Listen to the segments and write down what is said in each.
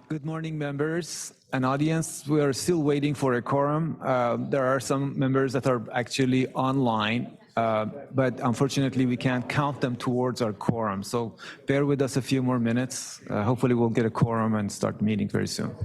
Good morning, members and audience. We are still waiting for a quorum. There are some members that are actually online, but unfortunately we can't count them towards our quorum. So bear with us a few more minutes. Hopefully we'll get a quorum and start meeting very soon.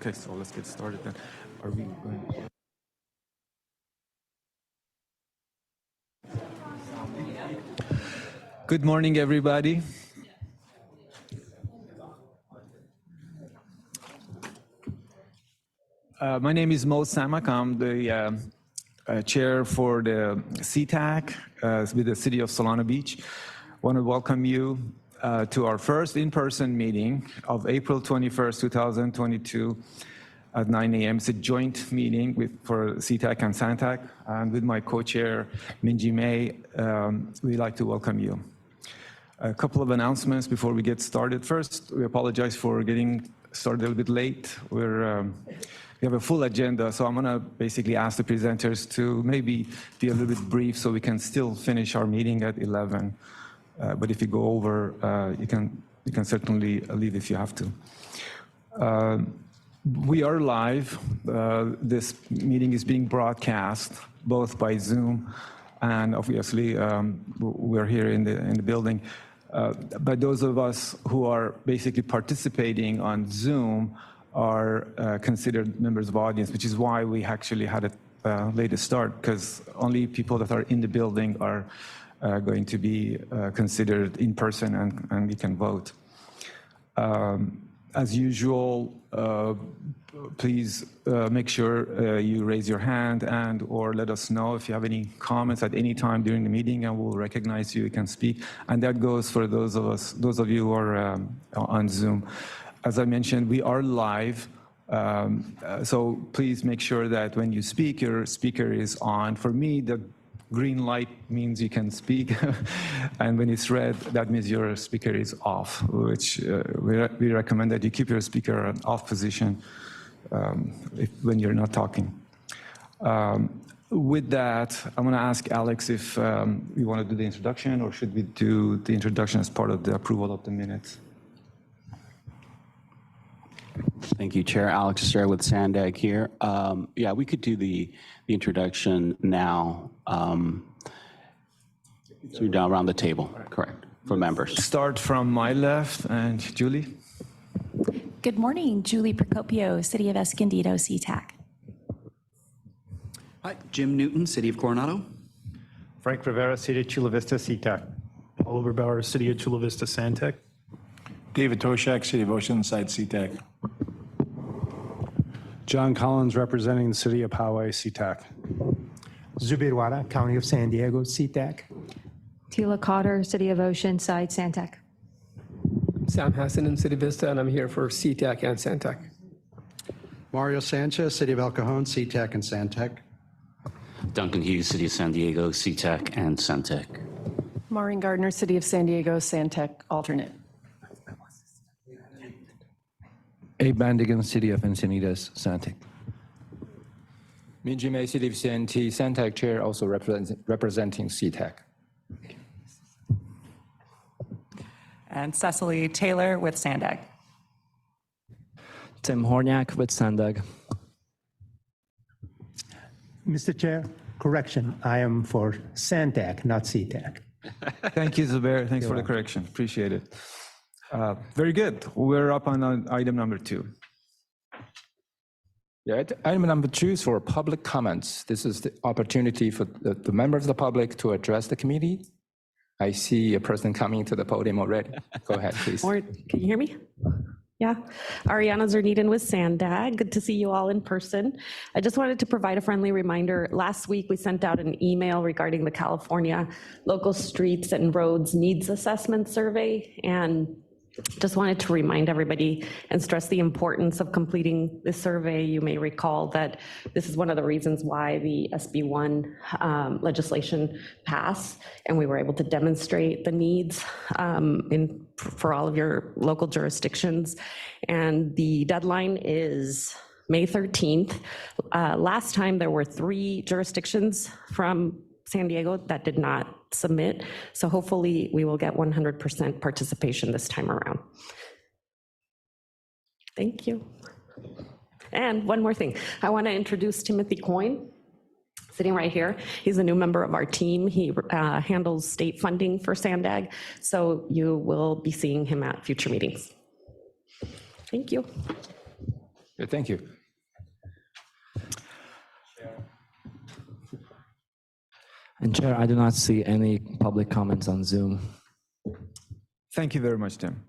Okay, so let's get started then. Are we going? Good morning, everybody. My name is Mo Samak. I'm the chair for the CTAC with the City of Solana Beach. I want to welcome you to our first in-person meeting of April 21st, 2022 at 9 a.m. It's a joint meeting for CTAC and SANTEC. And with my co-chair, Minji May, we'd like to welcome you. A couple of announcements before we get started. First, we apologize for getting started a little bit late. We have a full agenda, so I'm going to basically ask the presenters to maybe be a little bit brief so we can still finish our meeting at 11. But if you go over, you can certainly leave if you have to. We are live. This meeting is being broadcast both by Zoom and obviously we're here in the building. But those of us who are basically participating on Zoom are considered members of audience, which is why we actually had a later start, because only people that are in the building are going to be considered in person and we can vote. As usual, please make sure you raise your hand and or let us know if you have any comments at any time during the meeting, and we'll recognize you can speak. And that goes for those of you who are on Zoom. As I mentioned, we are live, so please make sure that when you speak, your speaker is on. For me, the green light means you can speak, and when it's red, that means your speaker is off, which we recommend that you keep your speaker in off position when you're not talking. With that, I'm going to ask Alex if you want to do the introduction, or should we do the introduction as part of the approval of the minutes? Thank you, Chair. Alex Estrella with SANDAG here. Yeah, we could do the introduction now. So we're down around the table, correct, for members. Start from my left, and Julie. Good morning, Julie Procopio, City of Escondido, CTAC. Hi, Jim Newton, City of Coronado. Frank Rivera, City of Chula Vista, CTAC. Oliver Bauer, City of Chula Vista, SANTEC. David Toshak, City of Oceanside, CTAC. John Collins, representing the City of Poway, CTAC. Zubair Wada, County of San Diego, CTAC. Tila Cotter, City of Oceanside, SANTEC. Sam Hassan in City Vista, and I'm here for CTAC and SANTEC. Mario Sanchez, City of El Cajon, CTAC and SANTEC. Duncan Hughes, City of San Diego, CTAC and SANTEC. Maureen Gardner, City of San Diego, SANTEC alternate. Abe Bandigan, City of Encinitas, SANTEC. Minji May, City of CNT, SANTEC chair, also representing CTAC. And Cecily Taylor with SANDAG. Tim Horniak with SANDAG. Mr. Chair, correction, I am for SANTAC, not CTAC. Thank you, Zubair. Thanks for the correction. Appreciate it. Very good. We're up on item number 2. Yeah, item number 2 is for public comments. This is the opportunity for the members of the public to address the committee. I see a person coming to the podium already. Go ahead, please. Can you hear me? Yeah. Ariana Zerniden with SANDAG. Good to see you all in person. I just wanted to provide a friendly reminder. Last week, we sent out an email regarding the California Local Streets and Roads Needs Assessment Survey, and just wanted to remind everybody and stress the importance of completing this survey. You may recall that this is one of the reasons why the SB1 legislation passed, and we were able to demonstrate the needs for all of your local jurisdictions. And the deadline is May 13th. Last time there were 3 jurisdictions from San Diego that did not submit. So hopefully we will get 100% participation this time around. Thank you. And one more thing. I want to introduce Timothy Coyne, sitting right here. He's a new member of our team. He handles state funding for SANDAG. So you will be seeing him at future meetings. Thank you. Okay, thank you. And Chair, I do not see any public comments on Zoom. Thank you very much, Tim.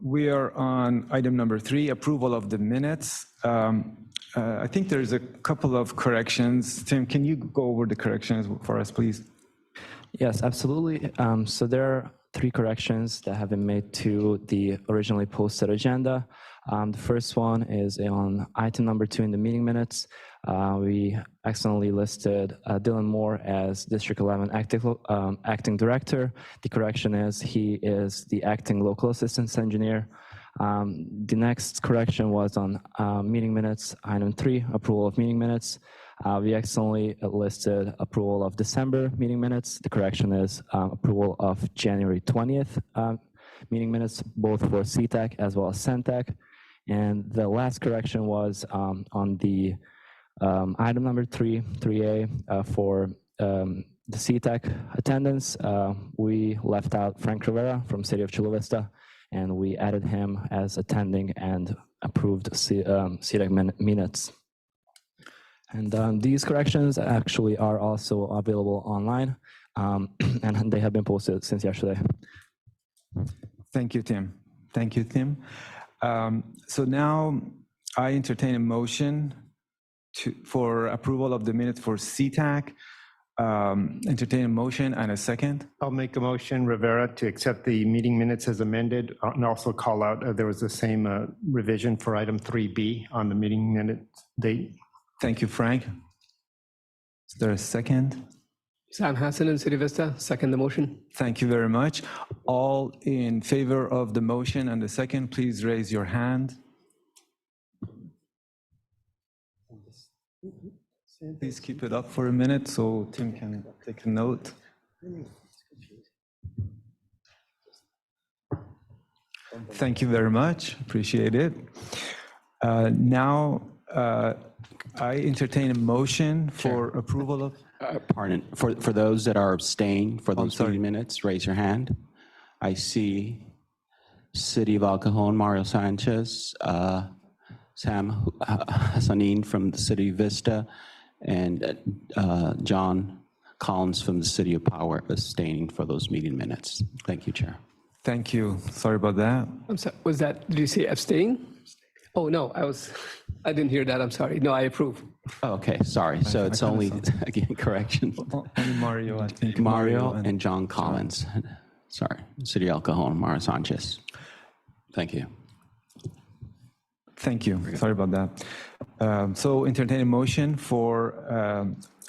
We are on item number 3, approval of the minutes. I think there's a couple of corrections. Tim, can you go over the corrections for us, please? Yes, absolutely. So there are 3 corrections that have been made to the originally posted agenda. The first one is on item number 2 in the meeting minutes. We accidentally listed Dylan Moore as District 11 acting director. The correction is he is the acting local assistance engineer. The next correction was on meeting minutes, item 3, approval of meeting minutes. We accidentally listed approval of December meeting minutes. The correction is approval of January 20th meeting minutes, both for CTAC as well as SANTEC. And the last correction was on the item number 3A for the CTAC attendance. We left out Frank Rivera from City of Chula Vista, and we added him as attending and approved CTAC minutes. And these corrections actually are also available online, and they have been posted since yesterday. Thank you, Tim. Thank you, Tim. So now I entertain a motion for approval of the minutes for CTAC. Entertain a motion and a second. I'll make a motion, Rivera, to accept the meeting minutes as amended, and also call out there was the same revision for item 3B on the meeting minute date. Thank you, Frank. Is there a second? Sam Hassan in City Vista, second the motion. Thank you very much. All in favor of the motion and the second, please raise your hand. Please keep it up for a minute so Tim can take a note. Thank you very much. Appreciate it. Now, I entertain a motion for approval of. Pardon, for those that are abstaining for those 30 minutes, raise your hand. I see City of El Cajon, Mario Sanchez, Sam Hassanin from the City of Vista, and John Collins from the City of Power abstaining for those meeting minutes. Thank you, Chair. Thank you. Sorry about that. I'm sorry, was that, did you say abstain? Oh, no, I didn't hear that, I'm sorry. No, I approve. Oh, okay, sorry. So it's only, again, correction. Only Mario, I think. Mario and John Collins. Sorry, City of El Cajon, Mario Sanchez. Thank you. Thank you. Sorry about that. So entertain a motion for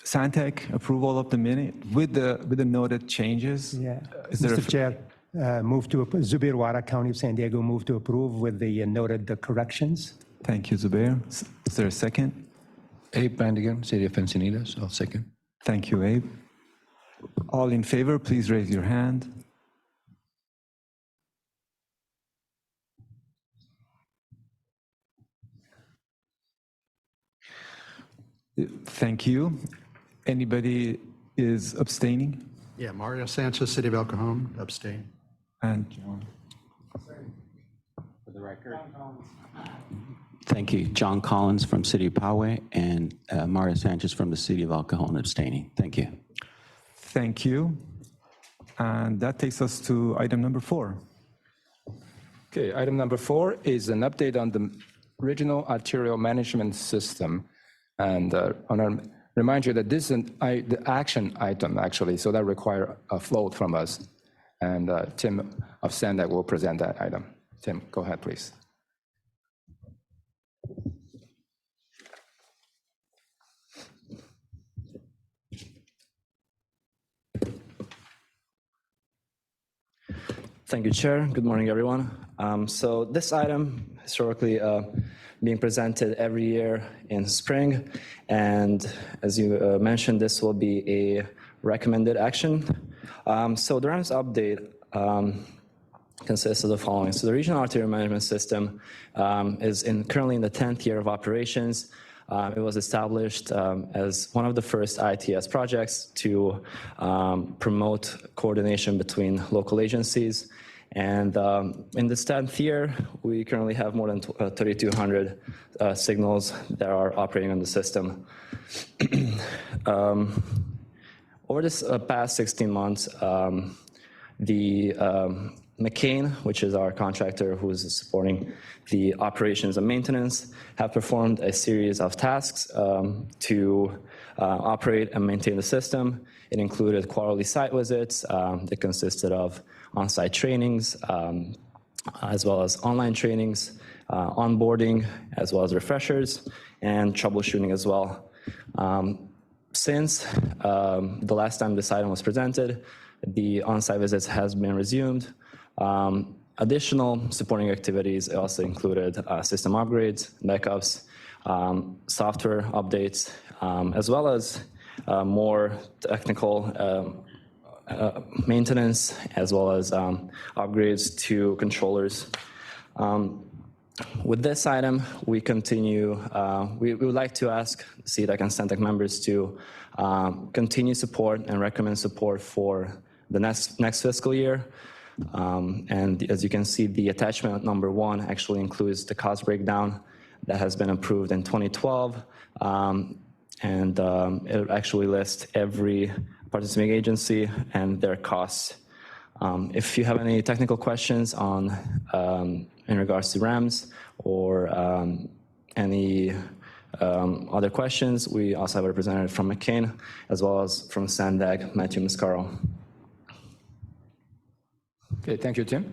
SANTEC approval of the minute with the noted changes. Yeah. Is there Mr. Chair, move to Zubair Wara, County of San Diego, move to approve with the noted corrections. Thank you, Zubair. Is there a second? Abe Bandigan, City of Encinitas, I'll second. Thank you, Abe. All in favor, please raise your hand. Thank you. Anybody is abstaining? Yeah, Mario Sanchez, City of El Cajon, abstain. And John. For the record. Thank you. John Collins from City of Poway and Mario Sanchez from the City of El Cajon abstaining. Thank you. Thank you. And that takes us to item number 4. Okay, item number 4 is an update on the regional arterial management system. And I want to remind you that this is the action item, actually, so that requires a float from us. And Tim of SANDAG will present that item. Tim, go ahead, please. Thank you, Chair. Good morning, everyone. So this item, historically being presented every year in spring, and as you mentioned, this will be a recommended action. So the RAMS update consists of the following. So the Regional Arterial Management System is currently in the 10th year of operations. It was established as one of the first ITS projects to promote coordination between local agencies. And in this 10th year, we currently have more than 3,200 signals that are operating on the system. Over this past 16 months, the McCain, which is our contractor who is supporting the operations and maintenance, have performed a series of tasks to operate and maintain the system. It included quarterly site visits that consisted of on-site trainings, as well as online trainings, onboarding, as well as refreshers, and troubleshooting as well. Since the last time this item was presented, the on-site visits has been resumed. Additional supporting activities also included system upgrades, backups, software updates, as well as more technical maintenance, as well as upgrades to controllers. With this item, we continue, we would like to ask CTAC and SANTEC members to continue support and recommend support for the next fiscal year. And as you can see, the attachment number 1 actually includes the cost breakdown that has been approved in 2012. And it actually lists every participating agency and their costs. If you have any technical questions on in regards to RAMs or any other questions, we also have a representative from McCain, as well as from SANDAG, Matthew Mascaro. Okay, thank you, Tim.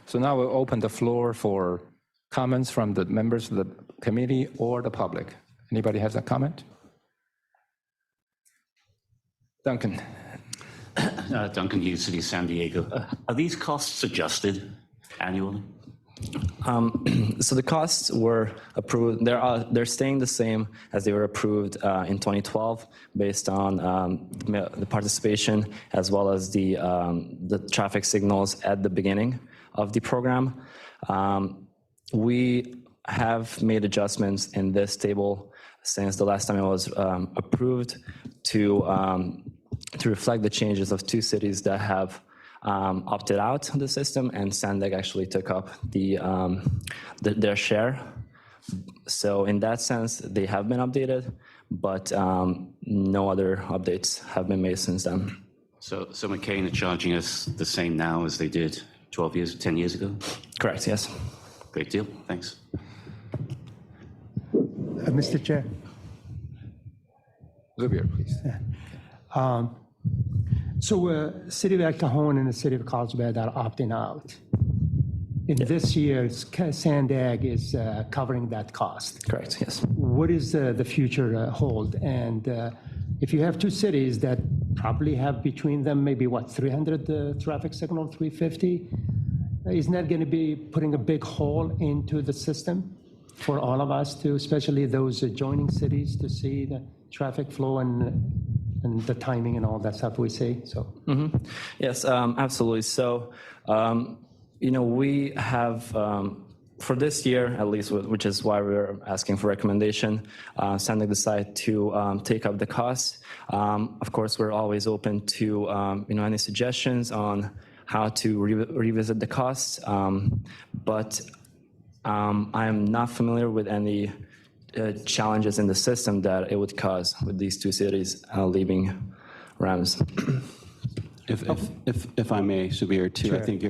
So now we'll open the floor for comments from the members of the committee or the public. Anybody has a comment? Duncan. Duncan Hughes, City of San Diego. Are these costs adjusted annually? So the costs were approved. They're staying the same as they were approved in 2012, based on the participation as well as the traffic signals at the beginning of the program. We have made adjustments in this table since the last time it was approved to reflect the changes of 2 cities that have opted out of the system, and SANDAG actually took up their share. So in that sense, they have been updated, but no other updates have been made since then. So McCain are charging us the same now as they did 10 years ago? Correct, yes. Great deal, thanks. Mr. Chair. Zubir, please. So City of El Cajon and the City of Carlsbad are opting out. In this year's SANDAG is covering that cost. Correct, yes. What is the future hold? And if you have 2 cities that probably have between them maybe, 300 traffic signal, 350, isn't that going to be putting a big hole into the system for all of us to, especially those adjoining cities, to see the traffic flow and the timing and all that stuff we see? So. Yes, absolutely. So, we have, for this year at least, which is why we're asking for recommendation, SANDAG decided to take up the costs. Of course, we're always open to any suggestions on how to revisit the costs, but I am not familiar with any challenges in the system that it would cause with these 2 cities leaving RAMs. If I may, Subir, too, sure. I think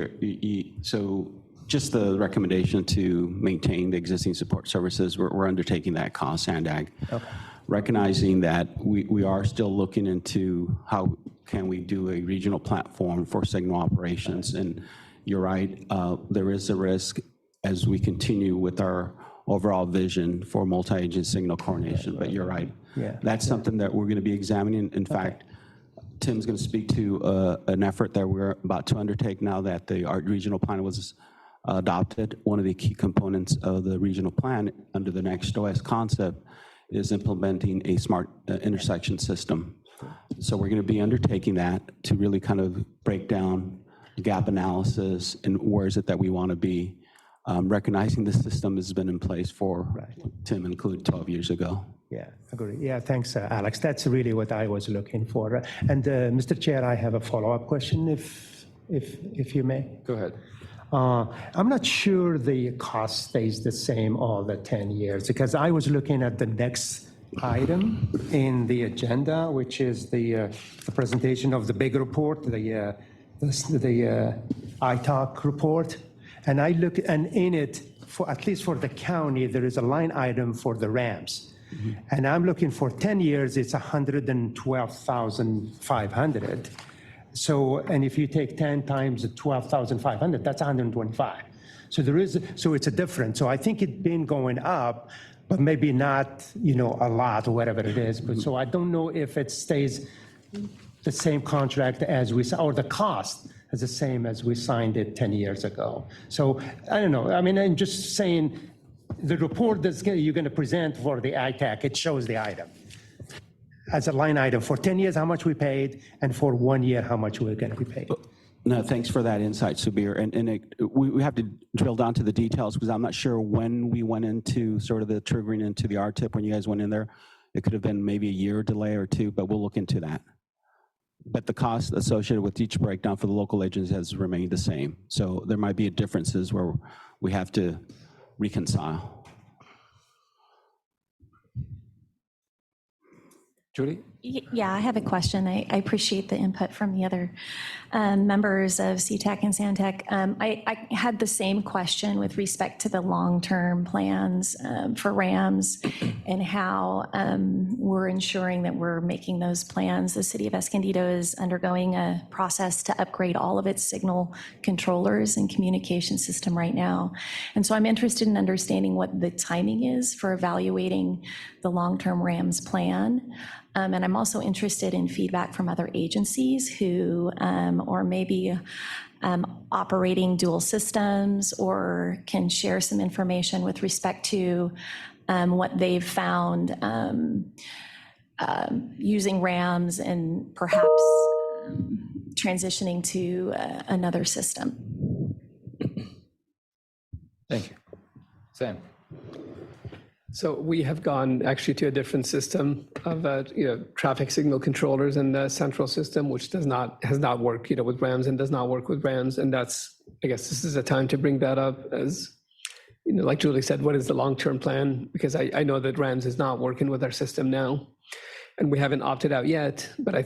so just the recommendation to maintain the existing support services, we're undertaking that cost, SANDAG. Okay. Recognizing that we are still looking into how can we do a regional platform for signal operations. And you're right, there is a risk as we continue with our overall vision for multi-agent signal coordination, but you're right. Yeah. That's something that we're going to be examining. In fact, Tim's going to speak to an effort that we're about to undertake now that the ART regional plan was adopted. One of the key components of the regional plan under the Next OS concept is implementing a smart intersection system. So we're going to be undertaking that to really kind of break down gap analysis and where is it that we want to be, recognizing the system has been in place for, Tim included, 12 years ago. Yeah, agree. Yeah, thanks, Alex. That's really what I was looking for. And Mr. Chair, I have a follow-up question, if if you may. Go ahead. I'm not sure the cost stays the same all the 10 years, because I was looking at the next item in the agenda, which is the presentation of the big report, the ITAC report. And I look, and in it, for at least for the county, there is a line item for the RAMs. And I'm looking for 10 years, it's 112,500. So, and if you take 10 times 12,500, that's 125. So so it's a difference. So I think it's been going up, but maybe not, a lot or whatever it is. But so I don't know if it stays the same contract as or the cost is the same as we signed it 10 years ago. So I don't know. I mean, I'm just saying the report that you're going to present for the ITAC, it shows the item as a line item for 10 years, how much we paid, and for 1 year, how much we're going to be paid. No, thanks for that insight, Subir. And we have to drill down to the details, because I'm not sure when we went into sort of the triggering into the RTIP, when you guys went in there. It could have been maybe a year delay or two, but we'll look into that. But the cost associated with each breakdown for the local agents has remained the same. So there might be differences where we have to reconcile. Julie? Yeah, I have a question. I appreciate the input from the other members of CTAC and SANTEC. I had the same question with respect to the long-term plans for RAMs and how we're ensuring that we're making those plans. The city of Escondido is undergoing a process to upgrade all of its signal controllers and communication system right now. And so I'm interested in understanding what the timing is for evaluating the long-term RAMs plan. And I'm also interested in feedback from other agencies who, or maybe operating dual systems, or can share some information with respect to what they've found using RAMs and perhaps transitioning to another system. Thank you. Sam? So we have gone actually to a different system of traffic signal controllers in the central system, which has not worked with RAMs and does not work with RAMs. And that's, I guess this is a time to bring that up as, like Julie said, what is the long-term plan? Because I know that RAMs is not working with our system now, and we haven't opted out yet, but I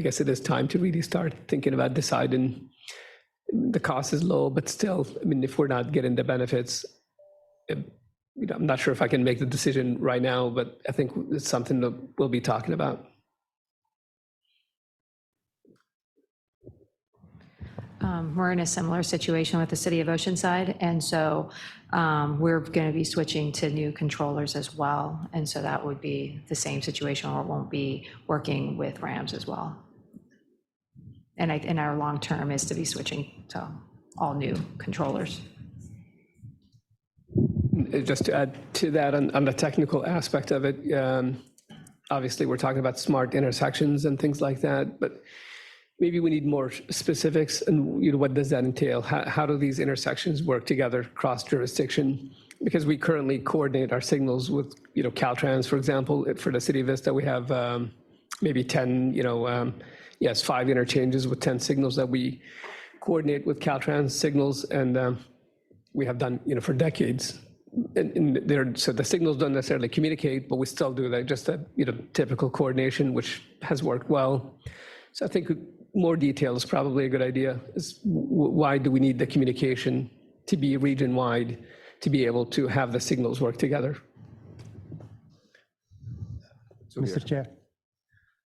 guess it is time to really start thinking about deciding. The cost is low, but still, I mean, if we're not getting the benefits, I'm not sure if I can make the decision right now, but I think it's something that we'll be talking about. We're in a similar situation with the city of Oceanside, and so we're going to be switching to new controllers as well, and so that would be the same situation where it won't be working with RAMs as well. And our long term is to be switching to all new controllers. Just to add to that on the technical aspect of it, obviously we're talking about smart intersections and things like that, but maybe we need more specifics. And what does that entail? How do these intersections work together cross jurisdiction? Because we currently coordinate our signals with Caltrans, for example. For the city of Vista, we have maybe 10, 5 interchanges with 10 signals that we coordinate with Caltrans signals, and we have done for decades. So the signals don't necessarily communicate, but we still do that, just that typical coordination, which has worked well. So I think more detail is probably a good idea. Is why do we need the communication to be region-wide to be able to have the signals work together? Mr. Chair,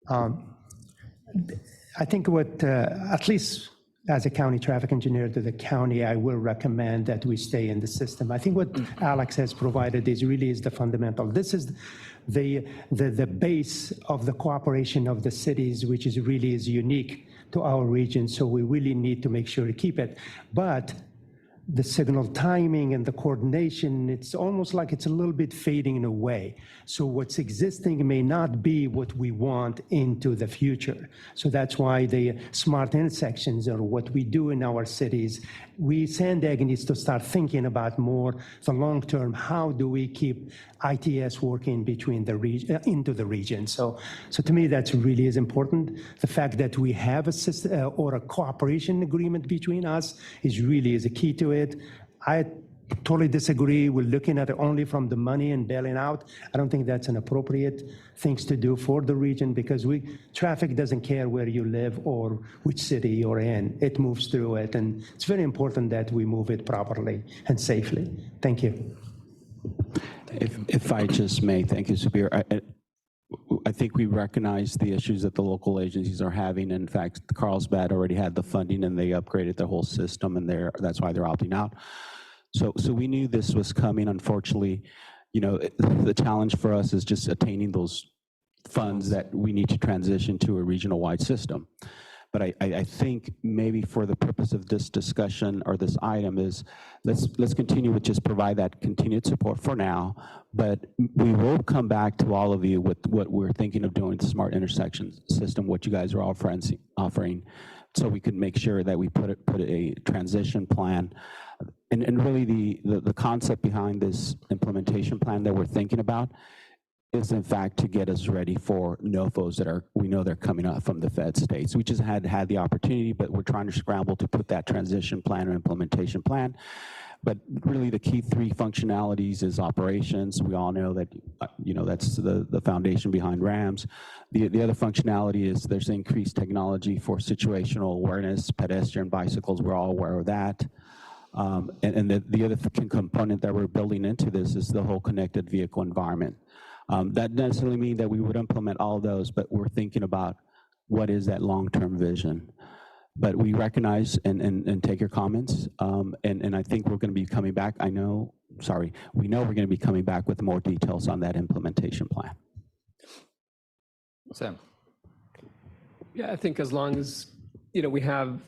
I think what, at least as a county traffic engineer to the county, I will recommend that we stay in the system. I think what Alex has provided is the fundamental. This is the base of the cooperation of the cities, which is unique to our region. So we really need to make sure to keep it. But the signal timing and the coordination, it's almost like it's a little bit fading away. So what's existing may not be what we want into the future. So that's why the smart intersections are what we do in our cities. SANDAG needs to start thinking about more the long term, how do we keep ITS working between the into the region. So to me, that's really is important. The fact that we have a system or a cooperation agreement between us is really is a key to it. I totally disagree with looking at it only from the money and bailing out. I don't think that's an appropriate things to do for the region because traffic doesn't care where you live or which city you're in. It moves through it, and it's very important that we move it properly and safely. Thank you. If I just may, thank you, Subir. I think we recognize the issues that the local agencies are having. In fact, Carlsbad already had the funding and they upgraded their whole system, and that's why they're opting out. So we knew this was coming. Unfortunately, the challenge for us is just attaining those funds that we need to transition to a regional-wide system. But I think maybe for the purpose of this discussion or this item is let's continue with just provide that continued support for now, but we will come back to all of you with what we're thinking of doing with the smart intersection system, what you guys are offering, so we can make sure that we put a transition plan. And really the concept behind this implementation plan that we're thinking about is in fact to get us ready for NOFOs that we know they're coming up from the Fed states. We just had the opportunity, but we're trying to scramble to put that transition plan or implementation plan. But really the key three functionalities is operations. We all know that, that's the foundation behind RAMs. The other functionality is there's increased technology for situational awareness, pedestrian bicycles, we're all aware of that. And the other component that we're building into this is the whole connected vehicle environment. That doesn't necessarily mean that we would implement all of those, but we're thinking about what is that long-term vision. But we recognize and take your comments, and I think we're going to be coming back. we know we're going to be coming back with more details on that implementation plan. Sam. Yeah, I think as long as, we have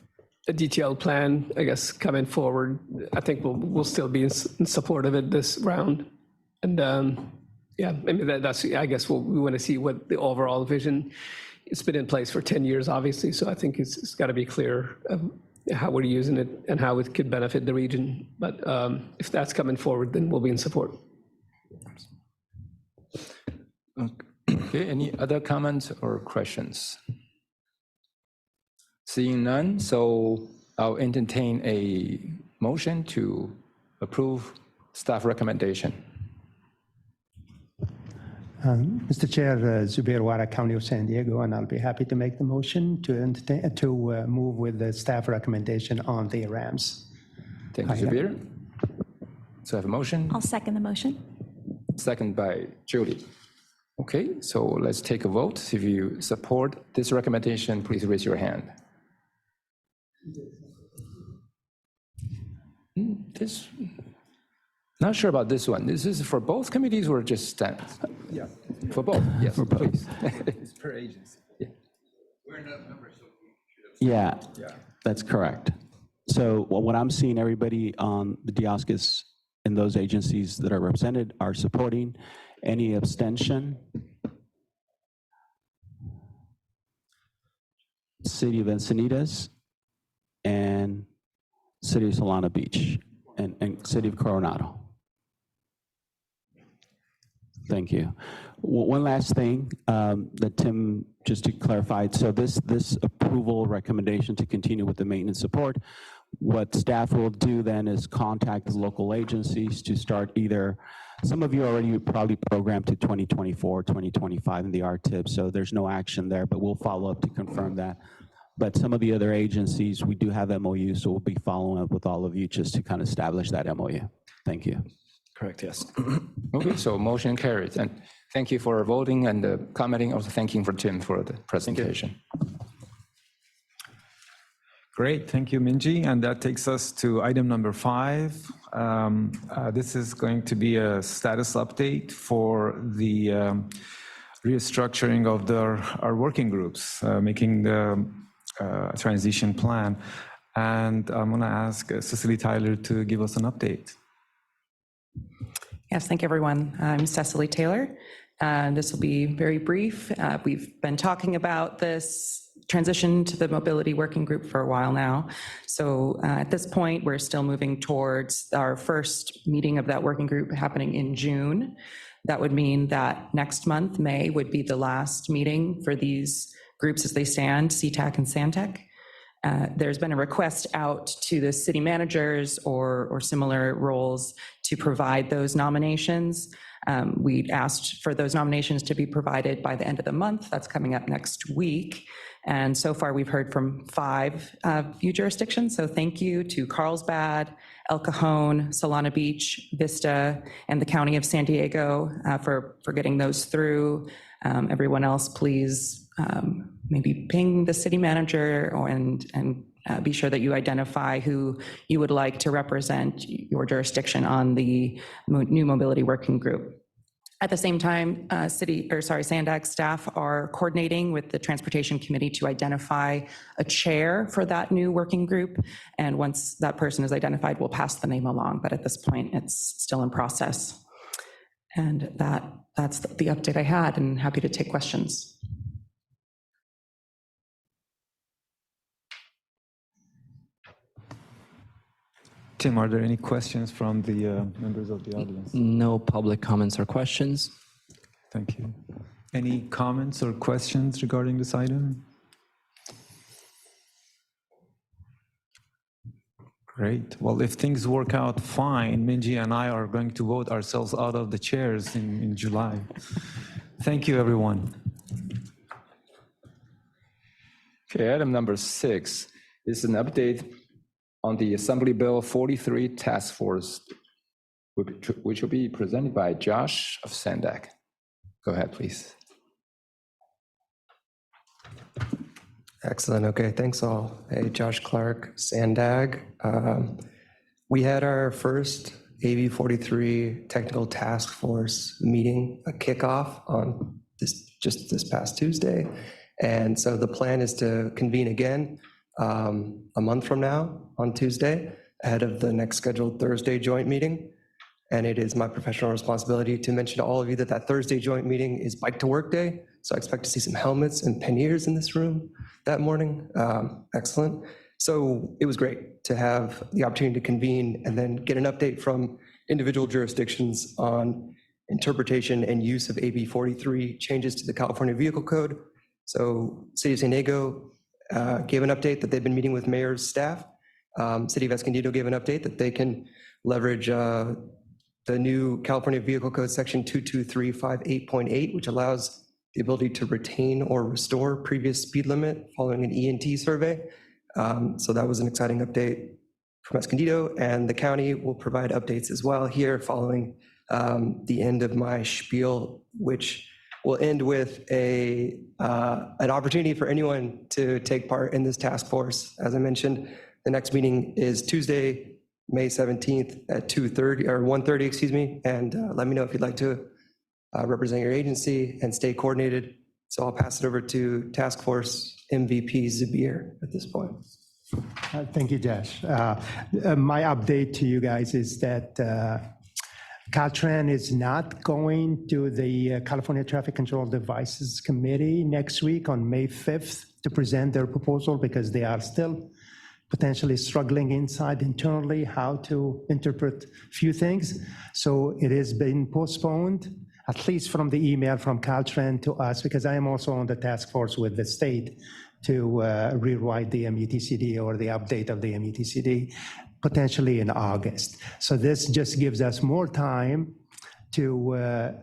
a detailed plan, I guess, coming forward, I think we'll still be in support of it this round. And yeah, I mean, that's, I guess we want to see what the overall vision. It's been in place for 10 years, obviously, so I think it's got to be clear how we're using it and how it could benefit the region. But if that's coming forward, then we'll be in support. Okay, any other comments or questions? Seeing none, so I'll entertain a motion to approve staff recommendation. Mr. Chair, Zubair Wara, County of San Diego, and I'll be happy to make the motion to move with the staff recommendation on the RAMs. Thank you, Zubair. So I have a motion. I'll second the motion. Second by Julie. Okay, so let's take a vote. If you support this recommendation, please raise your hand. Not sure about this one. This is for both committees or just staff? Yeah. For both, yes, for please. It's per agency. Yeah. We're not members, so we should have. Yeah, that's correct. So what I'm seeing, everybody on the Dioscus in those agencies that are represented are supporting. Any abstention? City of Encinitas and City of Solana Beach and City of Coronado. Thank you. One last thing that Tim, just to clarify, so this approval recommendation to continue with the maintenance support, what staff will do then is contact the local agencies to start either, some of you already probably programmed to 2024, 2025 in the RTIP, so there's no action there, but we'll follow up to confirm that. But some of the other agencies, we do have MOU, so we'll be following up with all of you just to kind of establish that MOU. Thank you. Correct, yes. Okay, so motion carries. And thank you for voting and commenting. Also thanking for Tim for the presentation. Great, thank you, Minji. And that takes us to item number 5. This is going to be a status update for the restructuring of our working groups, making the transition plan. And I'm going to ask Cecily Tyler to give us an update. Yes, thank you, everyone. I'm Cecily Taylor, and this will be very brief. We've been talking about this transition to the mobility working group for a while now. So at this point, we're still moving towards our first meeting of that working group happening in June. That would mean that next month, May, would be the last meeting for these groups as they stand, CTAC and SANTEC. There's been a request out to the city managers or similar roles to provide those nominations. We'd asked for those nominations to be provided by the end of the month. That's coming up next week. And so far, we've heard from 5 few jurisdictions. So thank you to Carlsbad, El Cajon, Solana Beach, Vista, and the County of San Diego for getting those through. Everyone else, please maybe ping the city manager and be sure that you identify who you would like to represent your jurisdiction on the new mobility working group. At the same time, SANDAG staff are coordinating with the Transportation Committee to identify a chair for that new working group. And once that person is identified, we'll pass the name along. But at this point, it's still in process. And that's the update I had, and happy to take questions. Tim, are there any questions from the members of the audience? No public comments or questions. Thank you. Any comments or questions regarding this item? Great. Well, if things work out fine, Minji and I are going to vote ourselves out of the chairs in July. Thank you, everyone. Okay, item number 6 is an update on the Assembly Bill 43 Task Force, which will be presented by Josh of SANDAG. Go ahead, please. Excellent. Okay, thanks all. Hey, Josh Clark, SANDAG. We had our first AB 43 Technical Task Force meeting, a kickoff on just this past Tuesday. And so the plan is to convene again a month from now on Tuesday, ahead of the next scheduled Thursday joint meeting. And it is my professional responsibility to mention to all of you that that Thursday joint meeting is Bike to Work Day. So I expect to see some helmets and panniers in this room that morning. Excellent. So it was great to have the opportunity to convene and then get an update from individual jurisdictions on interpretation and use of AB 43 changes to the California Vehicle Code. So City of San Diego gave an update that they've been meeting with mayor's staff. City of Escondido gave an update that they can leverage the new California Vehicle Code section 22358.8, which allows the ability to retain or restore previous speed limit following an ENT survey. So that was an exciting update from Escondido, and the county will provide updates as well here following the end of my spiel, which will end with an opportunity for anyone to take part in this task force. As I mentioned, the next meeting is Tuesday, May 17th at 2:30 or 1:30, excuse me. And let me know if you'd like to represent your agency and stay coordinated. So I'll pass it over to Task Force MVP Zubir at this point. Thank you, Josh. My update to you guys is that Caltrans is not going to the California Traffic Control Devices Committee next week on May 5th to present their proposal because they are still potentially struggling internally how to interpret few things. So it has been postponed, at least from the email from Caltrans to us, because I am also on the task force with the state to rewrite the MUTCD or the update of the MUTCD, potentially in August. So this just gives us more time to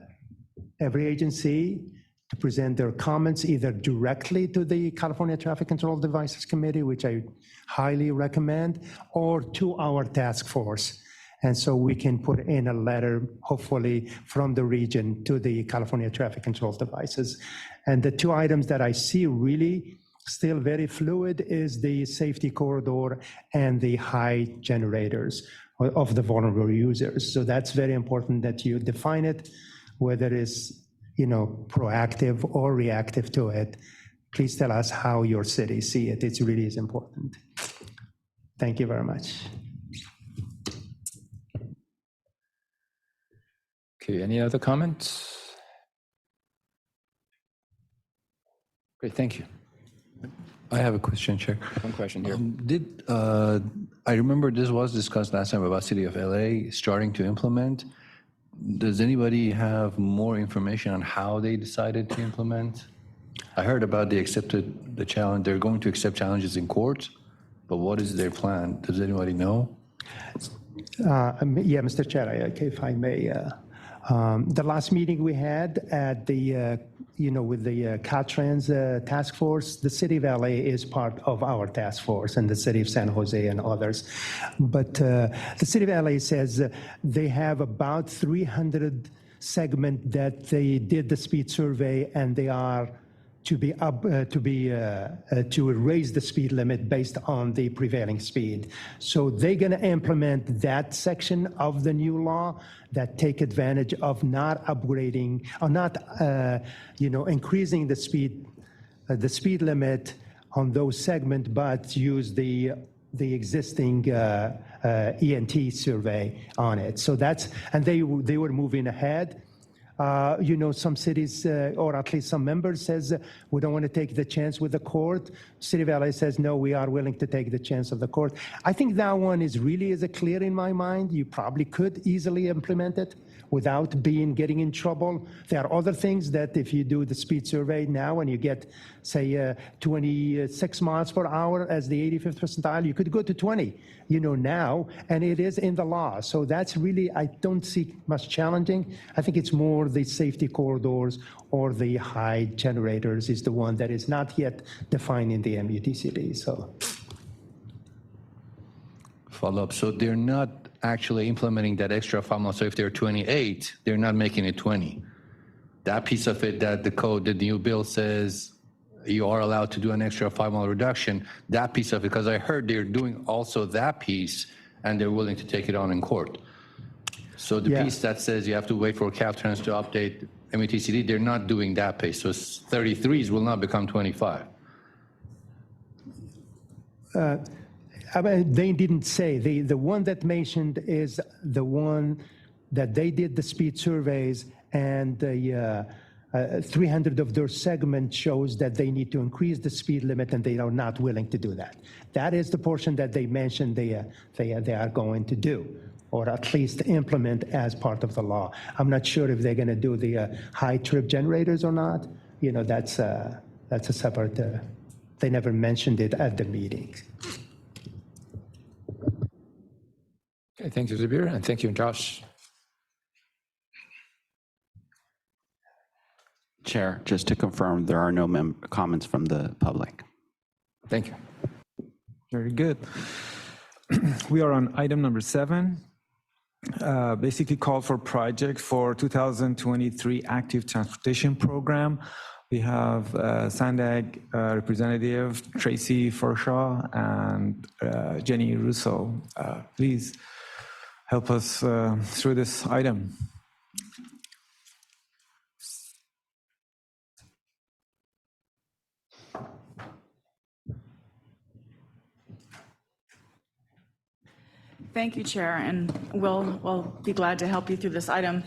every agency to present their comments either directly to the California Traffic Control Devices Committee, which I highly recommend, or to our task force. And so we can put in a letter, hopefully from the region to the California Traffic Control Devices. And the 2 items that I see really still very fluid is the safety corridor and the high generators of the vulnerable users. So that's very important that you define it, whether it's proactive or reactive to it. Please tell us how your city see it. It really is important. Thank you very much. Okay, any other comments? Great, thank you. I have a question, Chair. One question here. I remember this was discussed last time about City of LA starting to implement. Does anybody have more information on how they decided to implement? I heard about the challenge. They're going to accept challenges in court, but what is their plan? Does anybody know? Yeah, Mr. Chair, if I may. The last meeting we had at the, with the Caltrans task force, the city of LA is part of our task force and the city of San Jose and others. But the city of LA says they have about 300 segments that they did the speed survey and they are to raise the speed limit based on the prevailing speed. So they're going to implement that section of the new law that take advantage of not upgrading or not, increasing the speed limit on those segments, but use the existing ENT survey on it. So and they were moving ahead. Some cities, or at least some members says, we don't want to take the chance with the court. City of LA says, no, we are willing to take the chance of the court. I think that one is clear in my mind. You probably could easily implement it without getting in trouble. There are other things that if you do the speed survey now and you get, say, 26 miles per hour as the 85th percentile, you could go to 20, now, and it is in the law. So that's really, I don't see much challenging. I think it's more the safety corridors or the high generators is the one that is not yet defined in the MUTCD. So. Follow up. So they're not actually implementing that extra 5 miles. So if they're 28, they're not making it 20. That piece of it that the new bill says you are allowed to do an extra 5 mile reduction, that piece of it, because I heard they're doing also that piece and they're willing to take it on in court. So the piece that says you have to wait for Caltrans to update MUTCD, they're not doing that piece. So 33s will not become 25. They didn't say. The one that mentioned is the one that they did the speed surveys and the 300 of their segment shows that they need to increase the speed limit and they are not willing to do that. That is the portion that they mentioned they are going to do, or at least implement as part of the law. I'm not sure if they're going to do the high trip generators or not. That's a separate, they never mentioned it at the meeting. Okay, thank you, Zubir, and thank you, Josh. Chair, just to confirm, there are no comments from the public. Thank you. Very good. We are on item number 7. Basically call for project for 2023 Active Transportation Program. We have SANDAG representative Tracy Forshaw and Jenny Russo. Please help us through this item. Thank you, Chair, and we'll be glad to help you through this item.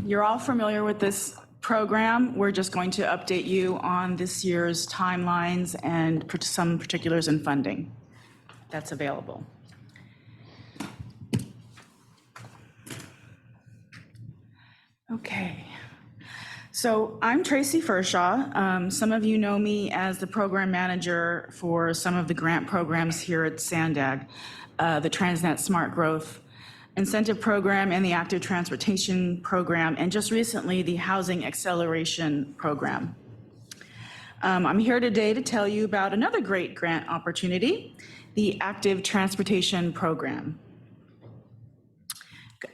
You're all familiar with this program. We're just going to update you on this year's timelines and some particulars in funding that's available. Okay. So I'm Tracy Forshaw. Some of you know me as the program manager for some of the grant programs here at SANDAG, the Transnet Smart Growth Incentive Program and the Active Transportation Program, and just recently the Housing Acceleration Program. I'm here today to tell you about another great grant opportunity, the Active Transportation Program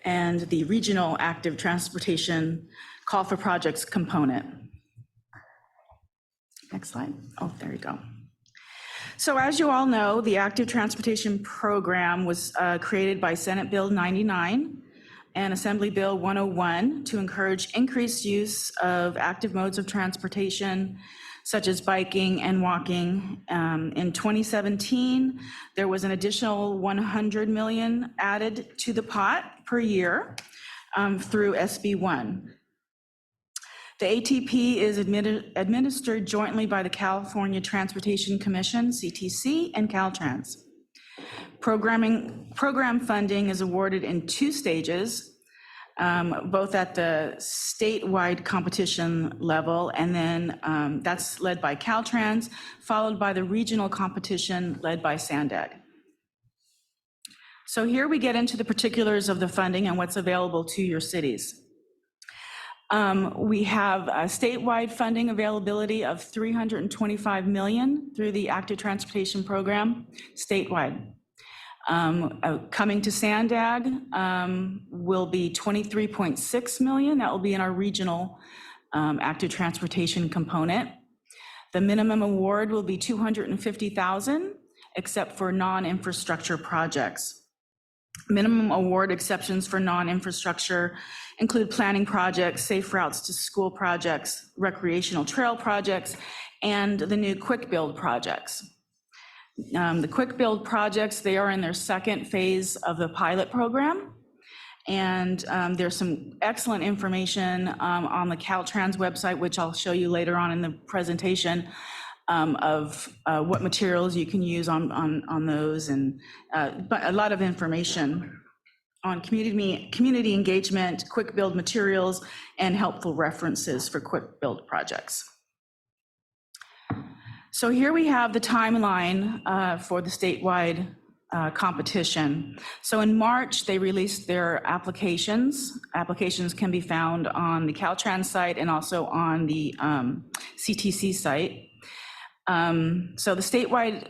and the Regional Active Transportation Call for Projects component. Next slide. Oh, there you go. So as you all know, the Active Transportation Program was created by Senate Bill 99 and Assembly Bill 101 to encourage increased use of active modes of transportation, such as biking and walking. In 2017, there was an additional 100 million added to the pot per year through SB1. The ATP is administered jointly by the California Transportation Commission, CTC, and Caltrans. Program funding is awarded in 2 stages, both at the statewide competition level, and then that's led by Caltrans, followed by the regional competition led by SANDAG. So here we get into the particulars of the funding and what's available to your cities. We have a statewide funding availability of $325 million through the Active Transportation Program statewide. Coming to SANDAG will be $23.6 million. That will be in our regional active transportation component. The minimum award will be $250,000, except for non-infrastructure projects. Minimum award exceptions for non-infrastructure include planning projects, safe routes to school projects, recreational trail projects, and the new quick build projects. The quick build projects, they are in their 2nd phase of the pilot program. And there's some excellent information on the Caltrans website, which I'll show you later on in the presentation, of what materials you can use on those, and but a lot of information on community engagement, quick build materials, and helpful references for quick build projects. So here we have the timeline for the statewide competition. So in March, they released their applications. Applications can be found on the Caltrans site and also on the CTC site. So the statewide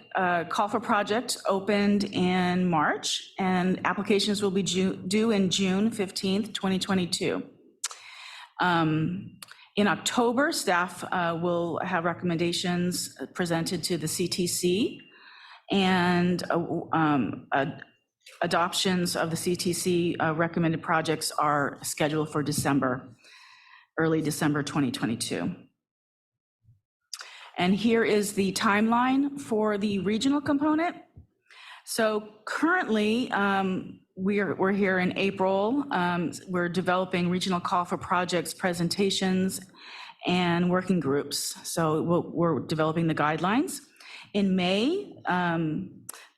call for project opened in March, and applications will be due in June 15th, 2022. In October, staff will have recommendations presented to the CTC, and adoptions of the CTC recommended projects are scheduled for early December 2022. And here is the timeline for the regional component. So currently, we're here in April. We're developing regional call for projects, presentations, and working groups. So we're developing the guidelines. In May,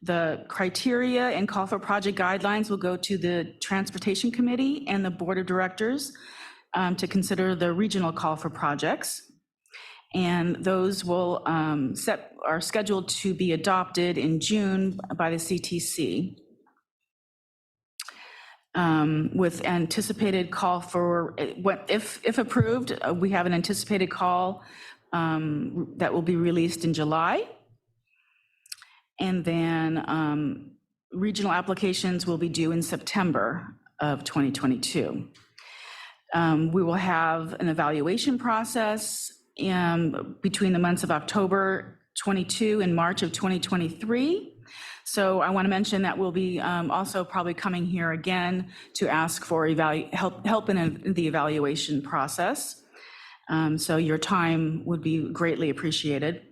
the criteria and call for project guidelines will go to the Transportation Committee and the Board of Directors to consider the regional call for projects. And those will are scheduled to be adopted in June by the CTC. With anticipated call for, if approved, we have an anticipated call that will be released in July. And then regional applications will be due in September of 2022. We will have an evaluation process between the months of October 22 and March of 2023. So I want to mention that we'll be also probably coming here again to ask for help in the evaluation process. So your time would be greatly appreciated.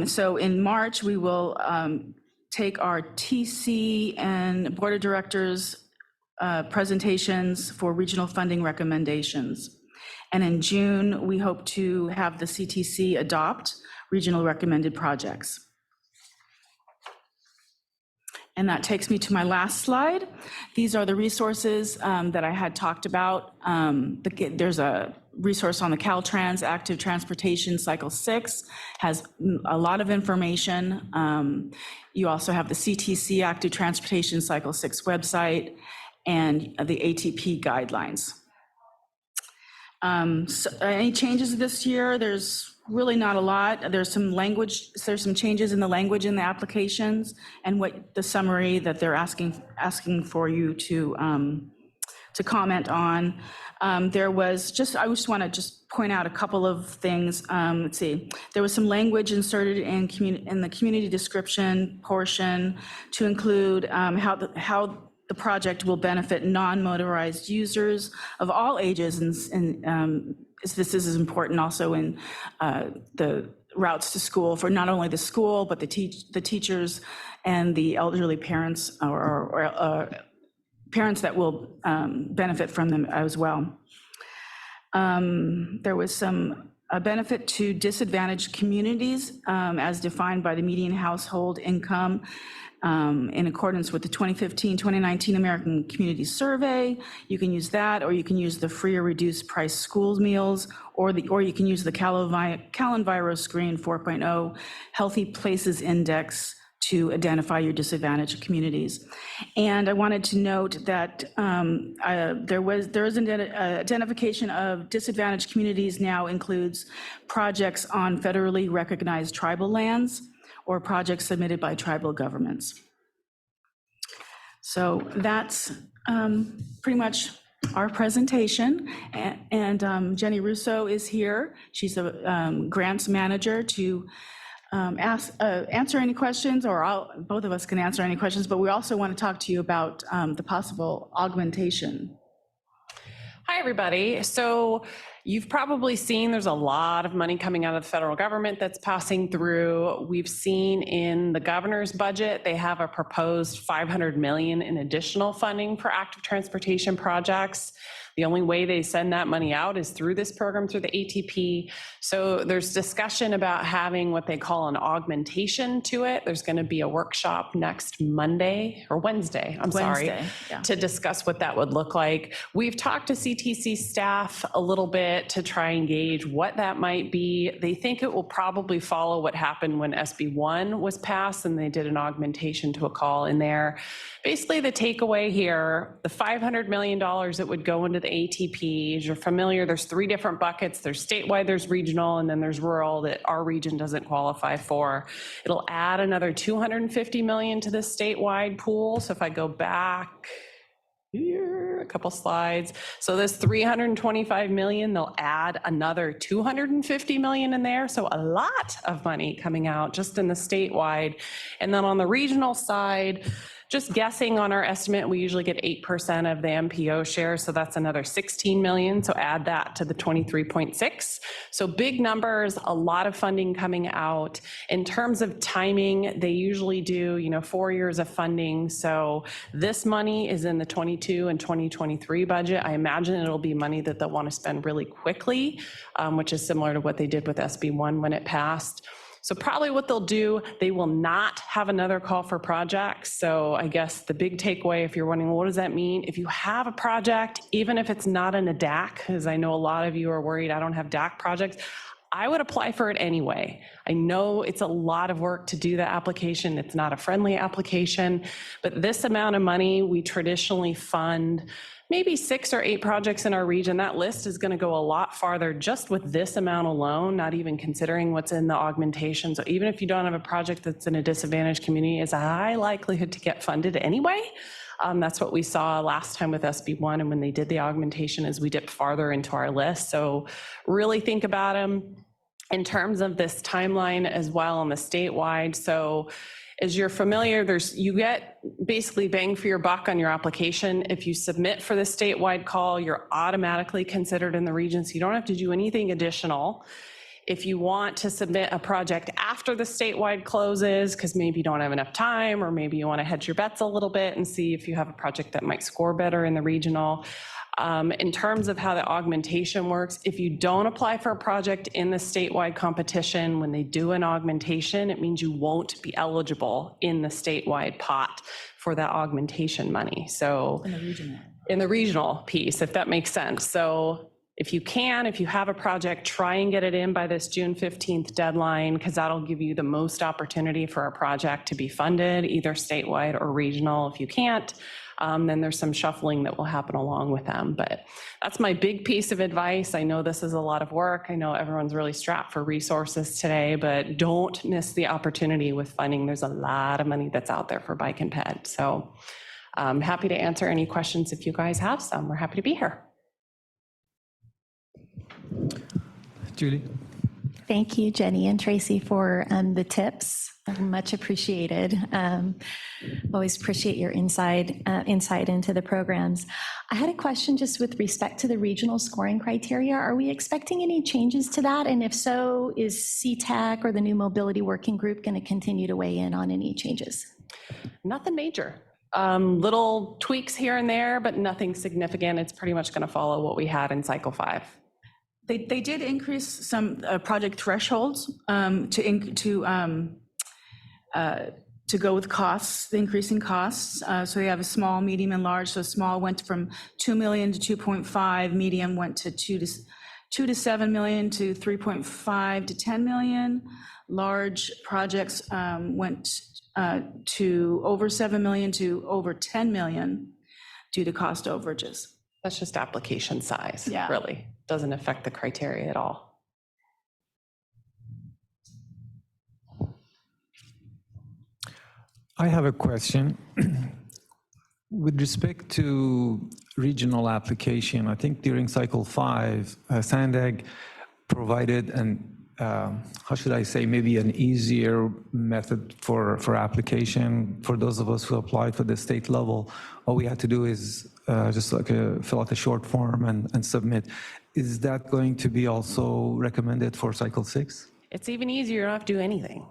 So in March, we will take our TC and Board of Directors presentations for regional funding recommendations. And in June, we hope to have the CTC adopt regional recommended projects. And that takes me to my last slide. These are the resources that I had talked about. There's a resource on the Caltrans Active Transportation Cycle 6, has a lot of information. You also have the CTC Active Transportation Cycle 6 website and the ATP guidelines. So any changes this year? There's really not a lot. There's some changes in the language in the applications and what the summary that they're asking for you to comment on. I just want to point out a couple of things. Let's see. There was some language inserted in the community description portion to include how the project will benefit non-motorized users of all ages, and this is important also in the routes to school for not only the school, but the teachers and the elderly parents or parents that will benefit from them as well. There was a benefit to disadvantaged communities as defined by the median household income in accordance with the 2015-2019 American Community Survey. You can use that, or you can use the free or reduced price school meals, or you can use the Calendviro Screen 4.0 Healthy Places Index to identify your disadvantaged communities. And I wanted to note that there is an identification of disadvantaged communities now includes projects on federally recognized tribal lands or projects submitted by tribal governments. So that's pretty much our presentation. And Jenny Russo is here. She's a grants manager to answer any questions, or both of us can answer any questions, but we also want to talk to you about the possible augmentation. Hi, everybody. So you've probably seen there's a lot of money coming out of the federal government that's passing through. We've seen in the governor's budget, they have a proposed $500 million in additional funding for active transportation projects. The only way they send that money out is through this program, through the ATP. So there's discussion about having what they call an augmentation to it. There's going to be a workshop next Monday or Wednesday, Yeah. to discuss what that would look like. We've talked to CTC staff a little bit to try and gauge what that might be. They think it will probably follow what happened when SB1 was passed and they did an augmentation to a call in there. Basically, the takeaway here, the $500 million that would go into the ATP, as you're familiar, there's 3 different buckets. There's statewide, there's regional, and then there's rural that our region doesn't qualify for. It'll add another $250 million to the statewide pool. So if I go back here, a couple slides. So this $325 million, they'll add another $250 million in there. So a lot of money coming out just in the statewide. And then on the regional side, just guessing on our estimate, we usually get 8% of the MPO share, so that's another $16 million. So add that to the 23.6. So big numbers, a lot of funding coming out. In terms of timing, they usually do, 4 years of funding. So this money is in the 22 and 2023 budget. I imagine it'll be money that they'll want to spend really quickly, which is similar to what they did with SB1 when it passed. So probably what they'll do, they will not have another call for projects. So I guess the big takeaway, if you're wondering, what does that mean? If you have a project, even if it's not in a DAC, because I know a lot of you are worried I don't have DAC projects, I would apply for it anyway. I know it's a lot of work to do the application. It's not a friendly application, but this amount of money, we traditionally fund maybe 6 or 8 projects in our region. That list is going to go a lot farther just with this amount alone, not even considering what's in the augmentation. So even if you don't have a project that's in a disadvantaged community, it's a high likelihood to get funded anyway. That's what we saw last time with SB1, and when they did the augmentation is we dipped farther into our list. So really think about them in terms of this timeline as well on the statewide. So as you're familiar, you get basically bang for your buck on your application. If you submit for the statewide call, you're automatically considered in the region, so you don't have to do anything additional. If you want to submit a project after the statewide closes, because maybe you don't have enough time, or maybe you want to hedge your bets a little bit and see if you have a project that might score better in the regional. In terms of how the augmentation works, if you don't apply for a project in the statewide competition, when they do an augmentation, it means you won't be eligible in the statewide pot for that augmentation money. So in the regional piece, if that makes sense. So if you have a project, try and get it in by this June 15th deadline, because that'll give you the most opportunity for a project to be funded, either statewide or regional. If you can't, then there's some shuffling that will happen along with them. But that's my big piece of advice. I know this is a lot of work. I know everyone's really strapped for resources today, but don't miss the opportunity with funding. There's a lot of money that's out there for bike and ped. So I'm happy to answer any questions if you guys have some. We're happy to be here. Julie? Thank you, Jenny and Tracy, for the tips. Much appreciated. Always appreciate your insight into the programs. I had a question just with respect to the regional scoring criteria. Are we expecting any changes to that? And if so, is CTAC or the new mobility working group going to continue to weigh in on any changes? Nothing major. Little tweaks here and there, but nothing significant. It's pretty much going to follow what we had in cycle 5. They did increase some project thresholds to go with costs, the increasing costs. So they have a small, medium, and large. So small went from 2 million to 2.5, medium went to 2 to 7 million to 3.5 to 10 million. Large projects went to over 7 million to over 10 million due to cost overages. That's just application size, Yeah. really. Doesn't affect the criteria at all. I have a question. With respect to regional application, I think during cycle 5, SANDAG provided how should I say, maybe an easier method for application for those of us who applied for the state level. All we had to do is just like fill out a short form and submit. Is that going to be also recommended for cycle 6? It's even easier. You don't have to do anything.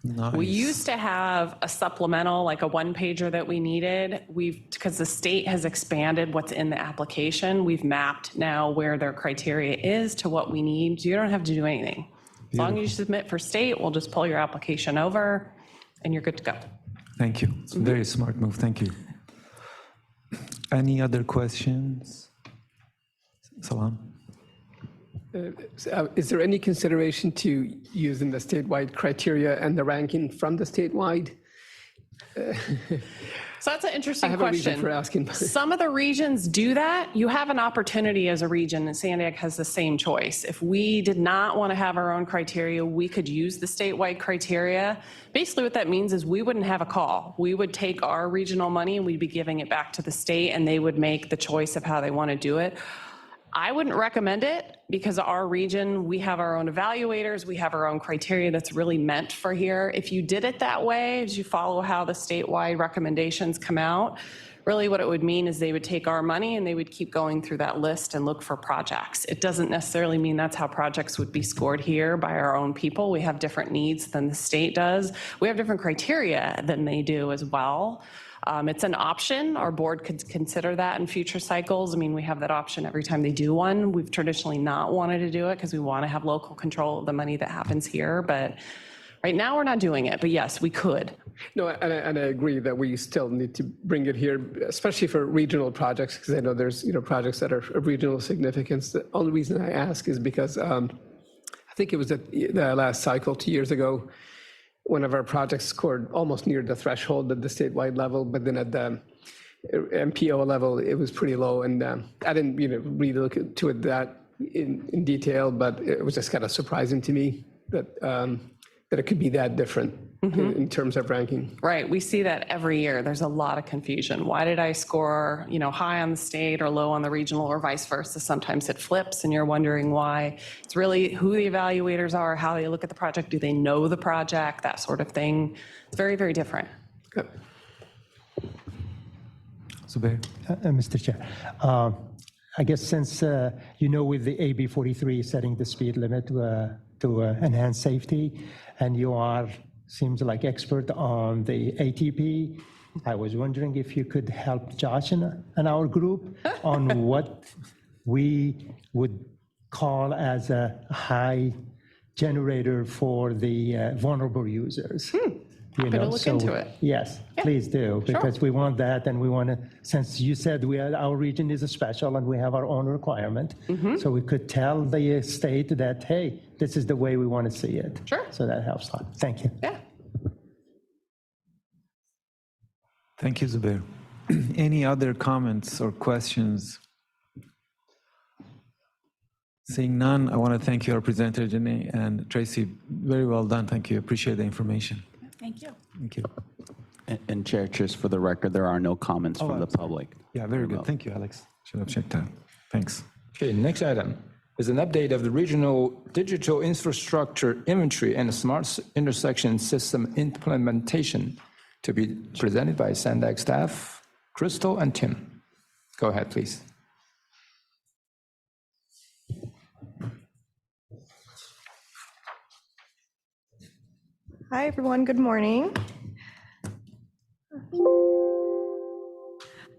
Nice. We used to have a supplemental, like a one-pager that we needed. Because the state has expanded what's in the application, we've mapped now where their criteria is to what we need. You don't have to do anything. As long as you submit for state, we'll just pull your application over and you're good to go. Thank you. It's a very smart move. Thank you. Any other questions? Salam. Is there any consideration to using the statewide criteria and the ranking from the statewide? So that's an interesting I have question. a reason for asking. Some of the regions do that. You have an opportunity as a region, and SANDAG has the same choice. If we did not want to have our own criteria, we could use the statewide criteria. Basically what that means is we wouldn't have a call. We would take our regional money and we'd be giving it back to the state, and they would make the choice of how they want to do it. I wouldn't recommend it because our region, we have our own evaluators, we have our own criteria that's really meant for here. If you did it that way, as you follow how the statewide recommendations come out, really what it would mean is they would take our money and they would keep going through that list and look for projects. It doesn't necessarily mean that's how projects would be scored here by our own people. We have different needs than the state does. We have different criteria than they do as well. It's an option. Our board could consider that in future cycles. I mean, we have that option every time they do one. We've traditionally not wanted to do it because we want to have local control of the money that happens here. But right now, we're not doing it. But yes, we could. No, and I agree that we still need to bring it here, especially for regional projects, because I know there's projects that are of regional significance. The only reason I ask is because I think it was at the last cycle 2 years ago. One of our projects scored almost near the threshold at the statewide level, but then at the MPO level, it was pretty low. And I didn't really look into it that in detail, but it was just kind of surprising to me that it could be that different in terms of ranking. Right. We see that every year. There's a lot of confusion. Why did I score, high on the state or low on the regional or vice versa? Sometimes it flips and you're wondering why. It's really who the evaluators are, how they look at the project. Do they know the project? That sort of thing. It's very, very different. Good. Zubair. Mr. Chair, I guess since, with the AB 43 setting the speed limit to enhance safety, and you seems like expert on the ATP, I was wondering if you could help Josh and our group on what we would call as a high generator for the vulnerable users. Happy to look into it. Yes, please do, because we want that, and we want to, since you said our region is a special and we have our own requirement, so we could tell the state that, hey, this is the way we want to see it. Sure. So that helps a lot. Thank you. Yeah. Thank you, Zubair. Any other comments or questions? Seeing none, I want to thank you, our presenter, Jenny and Tracy. Very well done. Thank you. Appreciate the information. Thank you. Thank you. And Chair, just for the record, there are no comments from the public. Yeah, very good. Thank you, Alex. Should have checked that. Thanks. Okay, next item. is an update of the regional digital infrastructure inventory and smart intersection system implementation to be presented by SANDAG staff, Crystal and Tim. Go ahead, please. Hi, everyone. Good morning.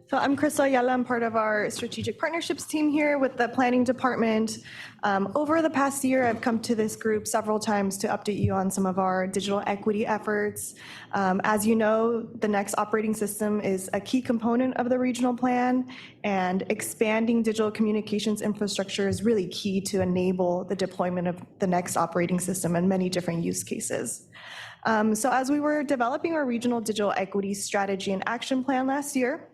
So I'm Crystal Ayala. I'm part of our strategic partnerships team here with the planning department. Over the past year, I've come to this group several times to update you on some of our digital equity efforts. As you know, the next operating system is a key component of the regional plan, and expanding digital communications infrastructure is really key to enable the deployment of the next operating system in many different use cases. So as we were developing our regional digital equity strategy and action plan last year,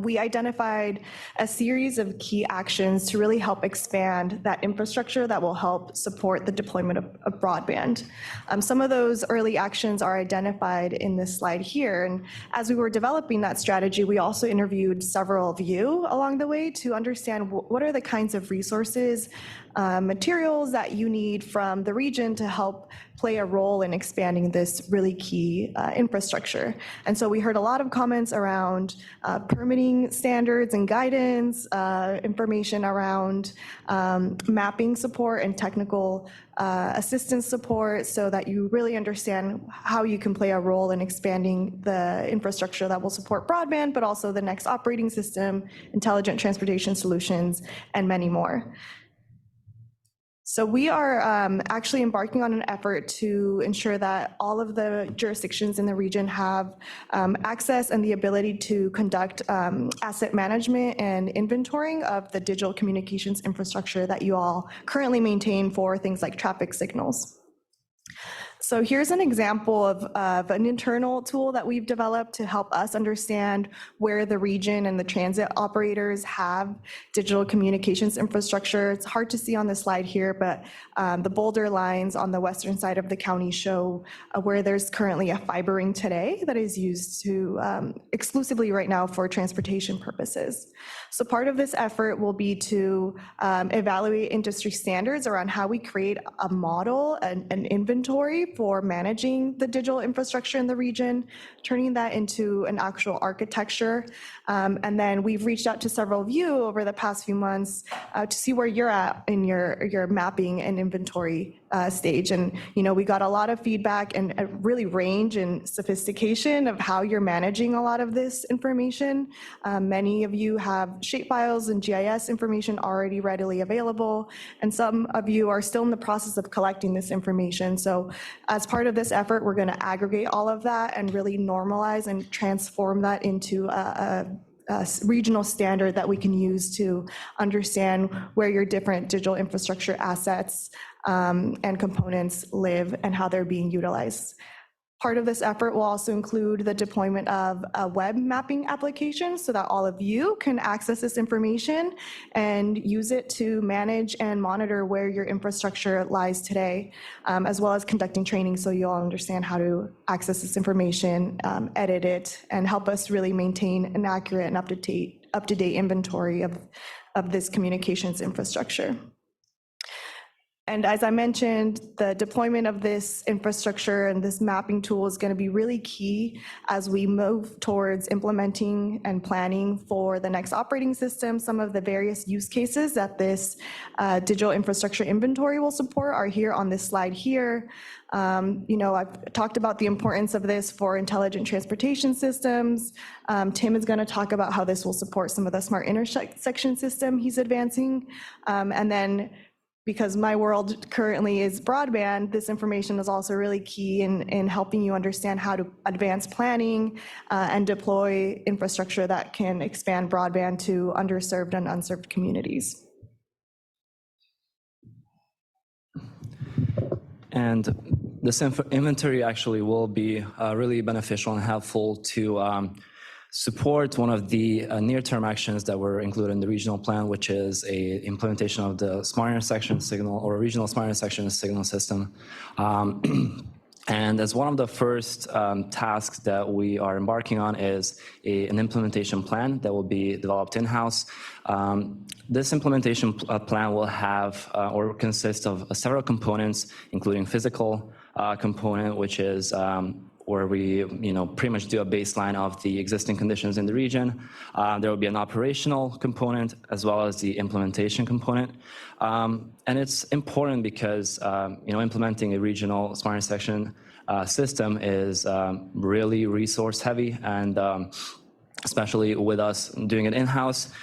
we identified a series of key actions to really help expand that infrastructure that will help support the deployment of broadband. Some of those early actions are identified in this slide here. And as we were developing that strategy, we also interviewed several of you along the way to understand what are the kinds of resources, materials that you need from the region to help play a role in expanding this really key infrastructure. And so we heard a lot of comments around permitting standards and guidance, information around mapping support and technical assistance support, so that you really understand how you can play a role in expanding the infrastructure that will support broadband, but also the next operating system, intelligent transportation solutions, and many more. So we are actually embarking on an effort to ensure that all of the jurisdictions in the region have access and the ability to conduct asset management and inventorying of the digital communications infrastructure that you all currently maintain for things like traffic signals. So here's an example of an internal tool that we've developed to help us understand where the region and the transit operators have digital communications infrastructure. It's hard to see on the slide here, but the boulder lines on the western side of the county show where there's currently a fiber ring today that is used to exclusively right now for transportation purposes. So part of this effort will be to evaluate industry standards around how we create a model, an inventory for managing the digital infrastructure in the region, turning that into an actual architecture. And then we've reached out to several of you over the past few months to see where you're at in your mapping and inventory stage. And, you know, we got a lot of feedback and a really range and sophistication of how you're managing a lot of this information. Many of you have shapefiles and GIS information already readily available, and some of you are still in the process of collecting this information. So as part of this effort, we're going to aggregate all of that and really normalize and transform that into a regional standard that we can use to understand where your different digital infrastructure assets and components live and how they're being utilized. Part of this effort will also include the deployment of a web mapping application so that all of you can access this information and use it to manage and monitor where your infrastructure lies today, as well as conducting training so you all understand how to access this information, edit it, and help us really maintain an accurate and up-to-date inventory of this communications infrastructure. And as I mentioned, the deployment of this infrastructure and this mapping tool is going to be really key as we move towards implementing and planning for the next operating system. Some of the various use cases that this digital infrastructure inventory will support are here on this slide here. You know, I've talked about the importance of this for intelligent transportation systems. Tim is going to talk about how this will support some of the smart intersection system he's advancing. And then, because my world currently is broadband, this information is also really key in helping you understand how to advance planning and deploy infrastructure that can expand broadband to underserved and unserved communities. And this inventory actually will be really beneficial and helpful to support one of the near-term actions that were included in the regional plan, which is a implementation of the smart intersection signal or regional smart intersection signal system. And as one of the first tasks that we are embarking on is an implementation plan that will be developed in-house. This implementation plan will have or consist of several components, including physical component, which is where we pretty much do a baseline of the existing conditions in the region. There will be an operational component as well as the implementation component. And it's important because implementing a regional smart intersection system is really resource heavy, and especially with us doing it in-house.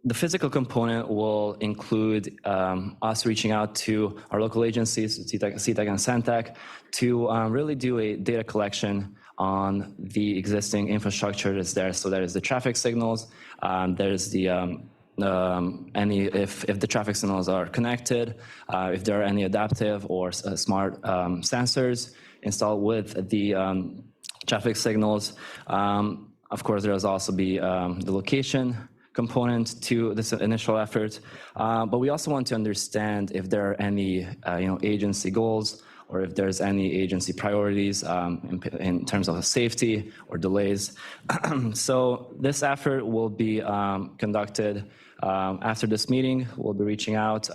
The physical component will include us reaching out to our local agencies, CTAC and SANTEC, to really do a data collection on the existing infrastructure that's there. So there is the traffic signals, there's the if the traffic signals are connected, if there are any adaptive or smart sensors installed with the traffic signals. Of course, there will also be the location component to this initial effort, but we also want to understand if there are any agency goals or if there's any agency priorities in terms of safety or delays. So this effort will be conducted after this meeting. We'll be reaching out.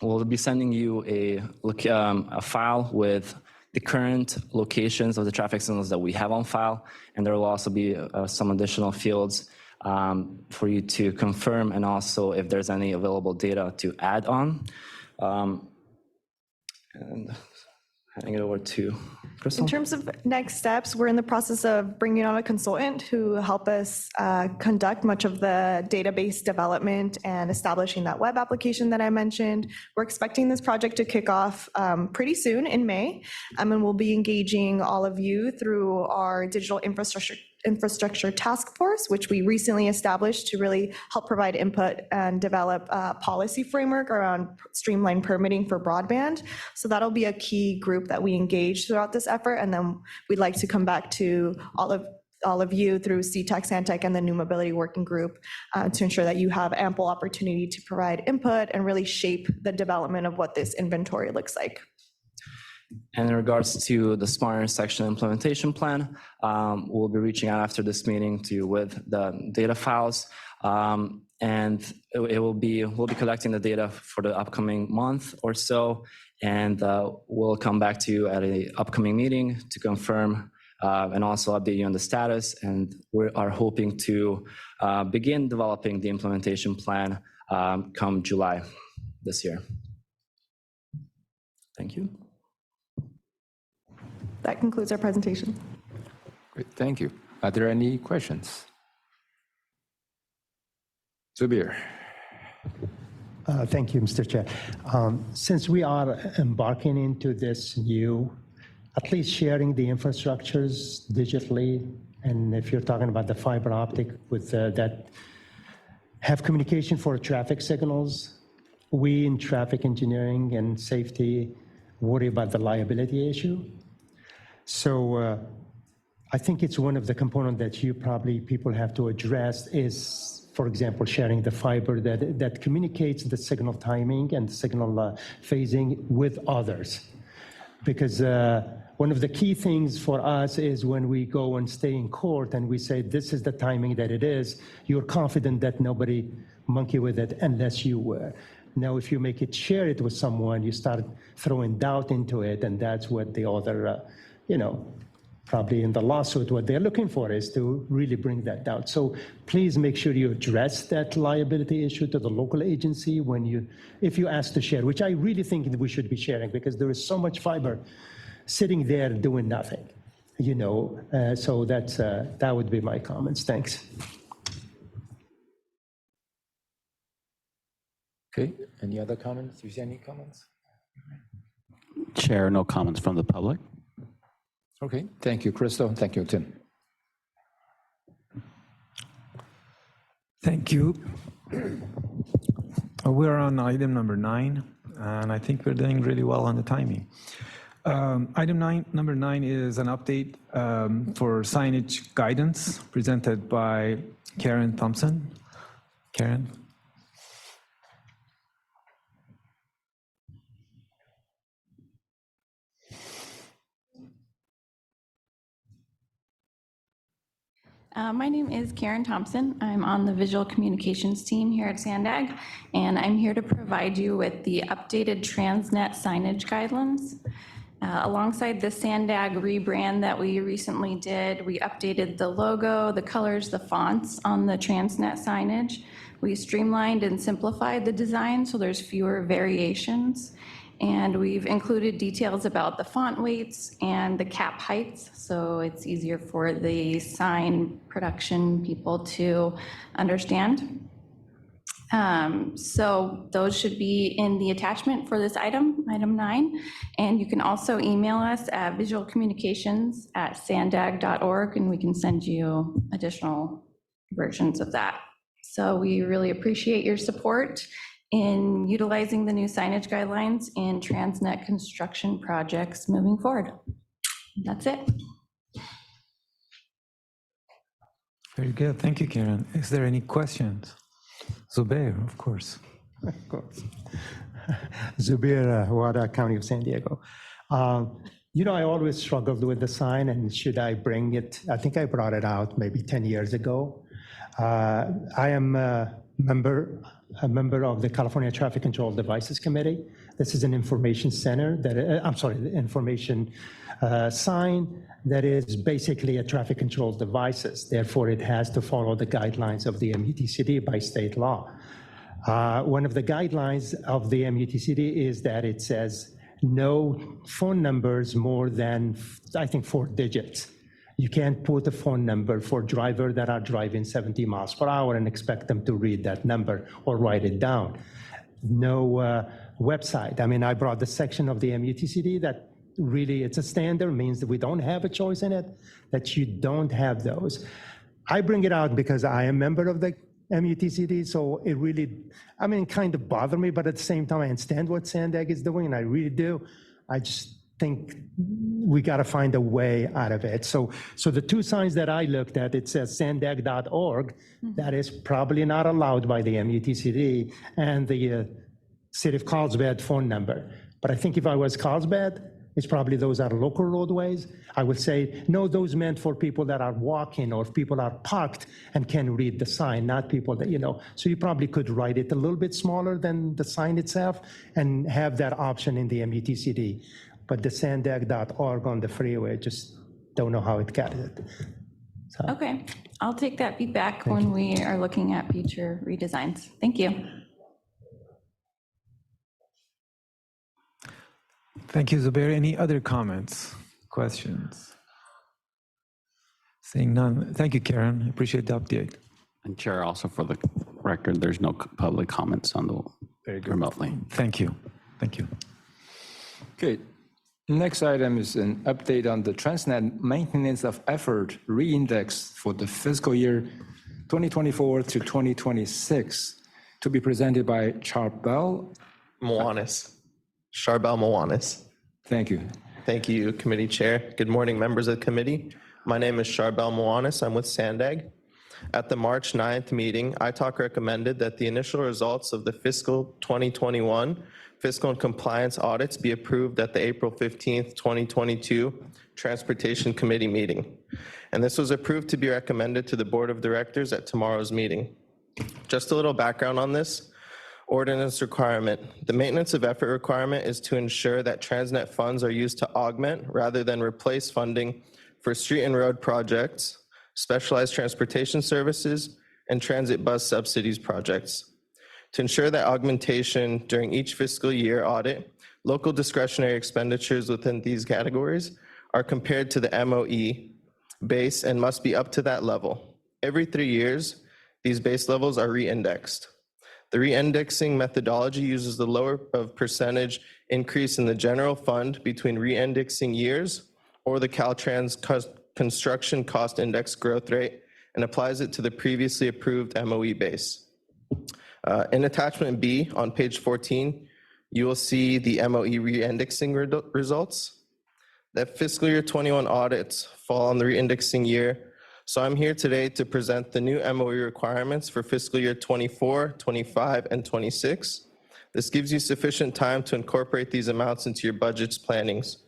We'll be sending you a file with the current locations of the traffic signals that we have on file, and there will also be some additional fields for you to confirm, and also if there's any available data to add on. And handing it over to Crystal. In terms of next steps, we're in the process of bringing on a consultant who help us conduct much of the database development and establishing that web application that I mentioned. We're expecting this project to kick off pretty soon in May, and we'll be engaging all of you through our digital infrastructure task force, which we recently established to really help provide input and develop a policy framework around streamlined permitting for broadband. So that'll be a key group that we engage throughout this effort. And then we'd like to come back to all of you through CTAC, SANTEC, and the New Mobility Working Group to ensure that you have ample opportunity to provide input and really shape the development of what this inventory looks like. And in regards to the smart intersection implementation plan, we'll be reaching out after this meeting with the data files, and we'll be collecting the data for the upcoming month or so, and we'll come back to you at an upcoming meeting to confirm and also update you on the status. And we are hoping to begin developing the implementation plan come July this year. Thank you. That concludes our presentation. Great, thank you. Are there any questions? Zubir. Thank you, Mr. Chair. Since we are embarking into this new, at least sharing the infrastructures digitally, and if you're talking about the fiber optic with that have communication for traffic signals, we in traffic engineering and safety worry about the liability issue. So I think it's one of the components that people have to address is, for example, sharing the fiber that communicates the signal timing and the signal phasing with others. Because one of the key things for us is when we go and stay in court and we say, this is the timing that it is, you're confident that nobody monkey with it unless you were. Now, if you share it with someone, you start throwing doubt into it, and that's what the other probably in the lawsuit, what they're looking for is to really bring that down. So please make sure you address that liability issue to the local agency if you ask to share, which I really think that we should be sharing because there is so much fiber sitting there doing nothing, so that would be my comments. Thanks. Okay, any other comments? Do you see any comments? Chair, no comments from the public. Okay, thank you, Crystal. Thank you, Tim. Thank you. We're on item number 9, and I think we're doing really well on the timing. Number 9 is an update for signage guidance presented by Karen Thompson. Karen? My name is Karen Thompson. I'm on the visual communications team here at SANDAG, and I'm here to provide you with the updated Transnet signage guidelines. Alongside the SANDAG rebrand that we recently did, we updated the logo, the colors, the fonts on the Transnet signage. We streamlined and simplified the design so there's fewer variations. And we've included details about the font weights and the cap heights, so it's easier for the sign production people to understand. So those should be in the attachment for this item 9. And you can also email us at visualcommunications@sandag.org, and we can send you additional versions of that. So we really appreciate your support in utilizing the new signage guidelines in Transnet construction projects moving forward. That's it. Very good. Thank you, Karen. Is there any questions? Zubair, of course. Of course. Zubair, Wada, County of San Diego. I always struggled with the sign, and should I bring it? I think I brought it out maybe 10 years ago. I am a member of the California Traffic Control Devices Committee. This is an information center the information sign that is basically a traffic control devices. Therefore, it has to follow the guidelines of the MUTCD by state law. One of the guidelines of the MUTCD is that it says no phone numbers more than, I think, 4 digits. You can't put a phone number for drivers that are driving 70 miles per hour and expect them to read that number or write it down. No website. I mean, I brought the section of the MUTCD that really it's a standard, means that we don't have a choice in it, that you don't have those. I bring it out because I am a member of the MUTCD, so it really, kind of bothered me, but at the same time, I understand what SANDAG is doing, and I really do. I just think we got to find a way out of it. So the 2 signs that I looked at, it says sandag.org. That is probably not allowed by the MUTCD, and the City of Carlsbad phone number. But I think if I was Carlsbad, it's probably those are local roadways. I would say, no, those meant for people that are walking or if people are parked and can read the sign, not people that, So you probably could write it a little bit smaller than the sign itself and have that option in the MUTCD. But the sandag.org on the freeway, just don't know how it got it. So. Okay, I'll take that feedback when we are looking at future redesigns. Thank you. Thank you, Zubair. Any other comments, questions? Seeing none. Thank you, Karen. Appreciate the update. And Chair, also for the record, there's no public comments on the remotely. Thank you. Thank you. Okay. Next item is an update on the Transnet Maintenance of Effort Reindex for the fiscal year 2024 to 2026, to be presented by Charbel Moanis. Charbel Moanis. Thank you. Thank you, Committee Chair. Good morning, members of the committee. My name is Charbel Moanis. I'm with SANDAG. At the March 9th meeting, ITAC recommended that the initial results of the fiscal 2021 fiscal and compliance audits be approved at the April 15th, 2022 Transportation Committee meeting. And this was approved to be recommended to the Board of Directors at tomorrow's meeting. Just a little background on this. Ordinance requirement. The maintenance of effort requirement is to ensure that Transnet funds are used to augment rather than replace funding for street and road projects, specialized transportation services, and transit bus subsidies projects. To ensure that augmentation during each fiscal year audit, local discretionary expenditures within these categories are compared to the MOE base and must be up to that level. Every 3 years, these base levels are re-indexed. The re-indexing methodology uses the lower of percentage increase in the general fund between re-indexing years or the Caltrans construction cost index growth rate and applies it to the previously approved MOE base. In attachment B on page 14, you will see the MOE re-indexing results. The fiscal year 21 audits fall on the re-indexing year. So I'm here today to present the new MOE requirements for fiscal year 24, 25, and 26. This gives you sufficient time to incorporate these amounts into your budget's plannings.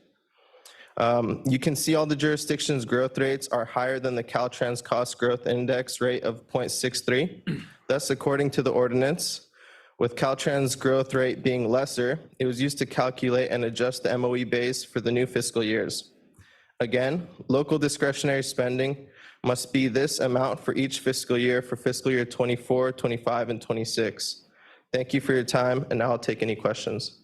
You can see all the jurisdictions' growth rates are higher than the Caltrans cost growth index rate of 0.63. Thus, according to the ordinance, with Caltrans growth rate being lesser, it was used to calculate and adjust the MOE base for the new fiscal years. Again, local discretionary spending must be this amount for each fiscal year for fiscal year 24, 25, and 26. Thank you for your time, and now I'll take any questions.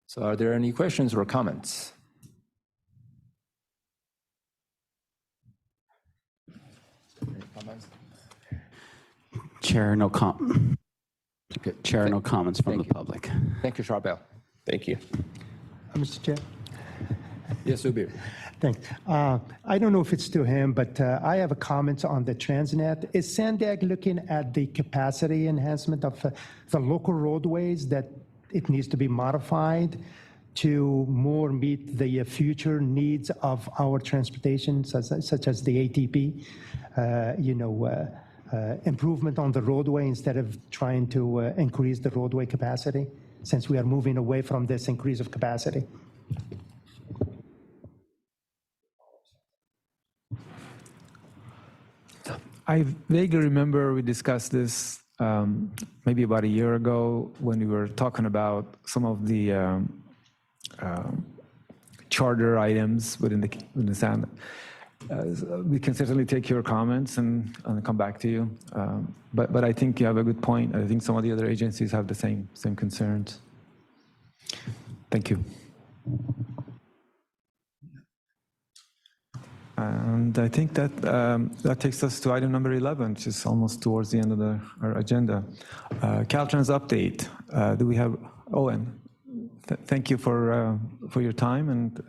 So are there any questions or comments? Any comments? Chair, no comments from the public. Thank you, Charbel. Thank you. Mr. Chair. Yes, Ubir. Thanks. I don't know if it's to him, but I have a comment on the Transnet. Is SANDAG looking at the capacity enhancement of the local roadways, that it needs to be modified to more meet the future needs of our transportation, such as the ATP? Improvement on the roadway instead of trying to increase the roadway capacity, since we are moving away from this increase of capacity? I vaguely remember we discussed this maybe about a year ago when we were talking about some of the charter items within the SANDAG. We can certainly take your comments and come back to you. But I think you have a good point. I think some of the other agencies have the same concerns. Thank you. And I think that that takes us to item number 11, which is almost towards the end of our agenda. Caltrans update. Do we have Owen? Thank you for your time, and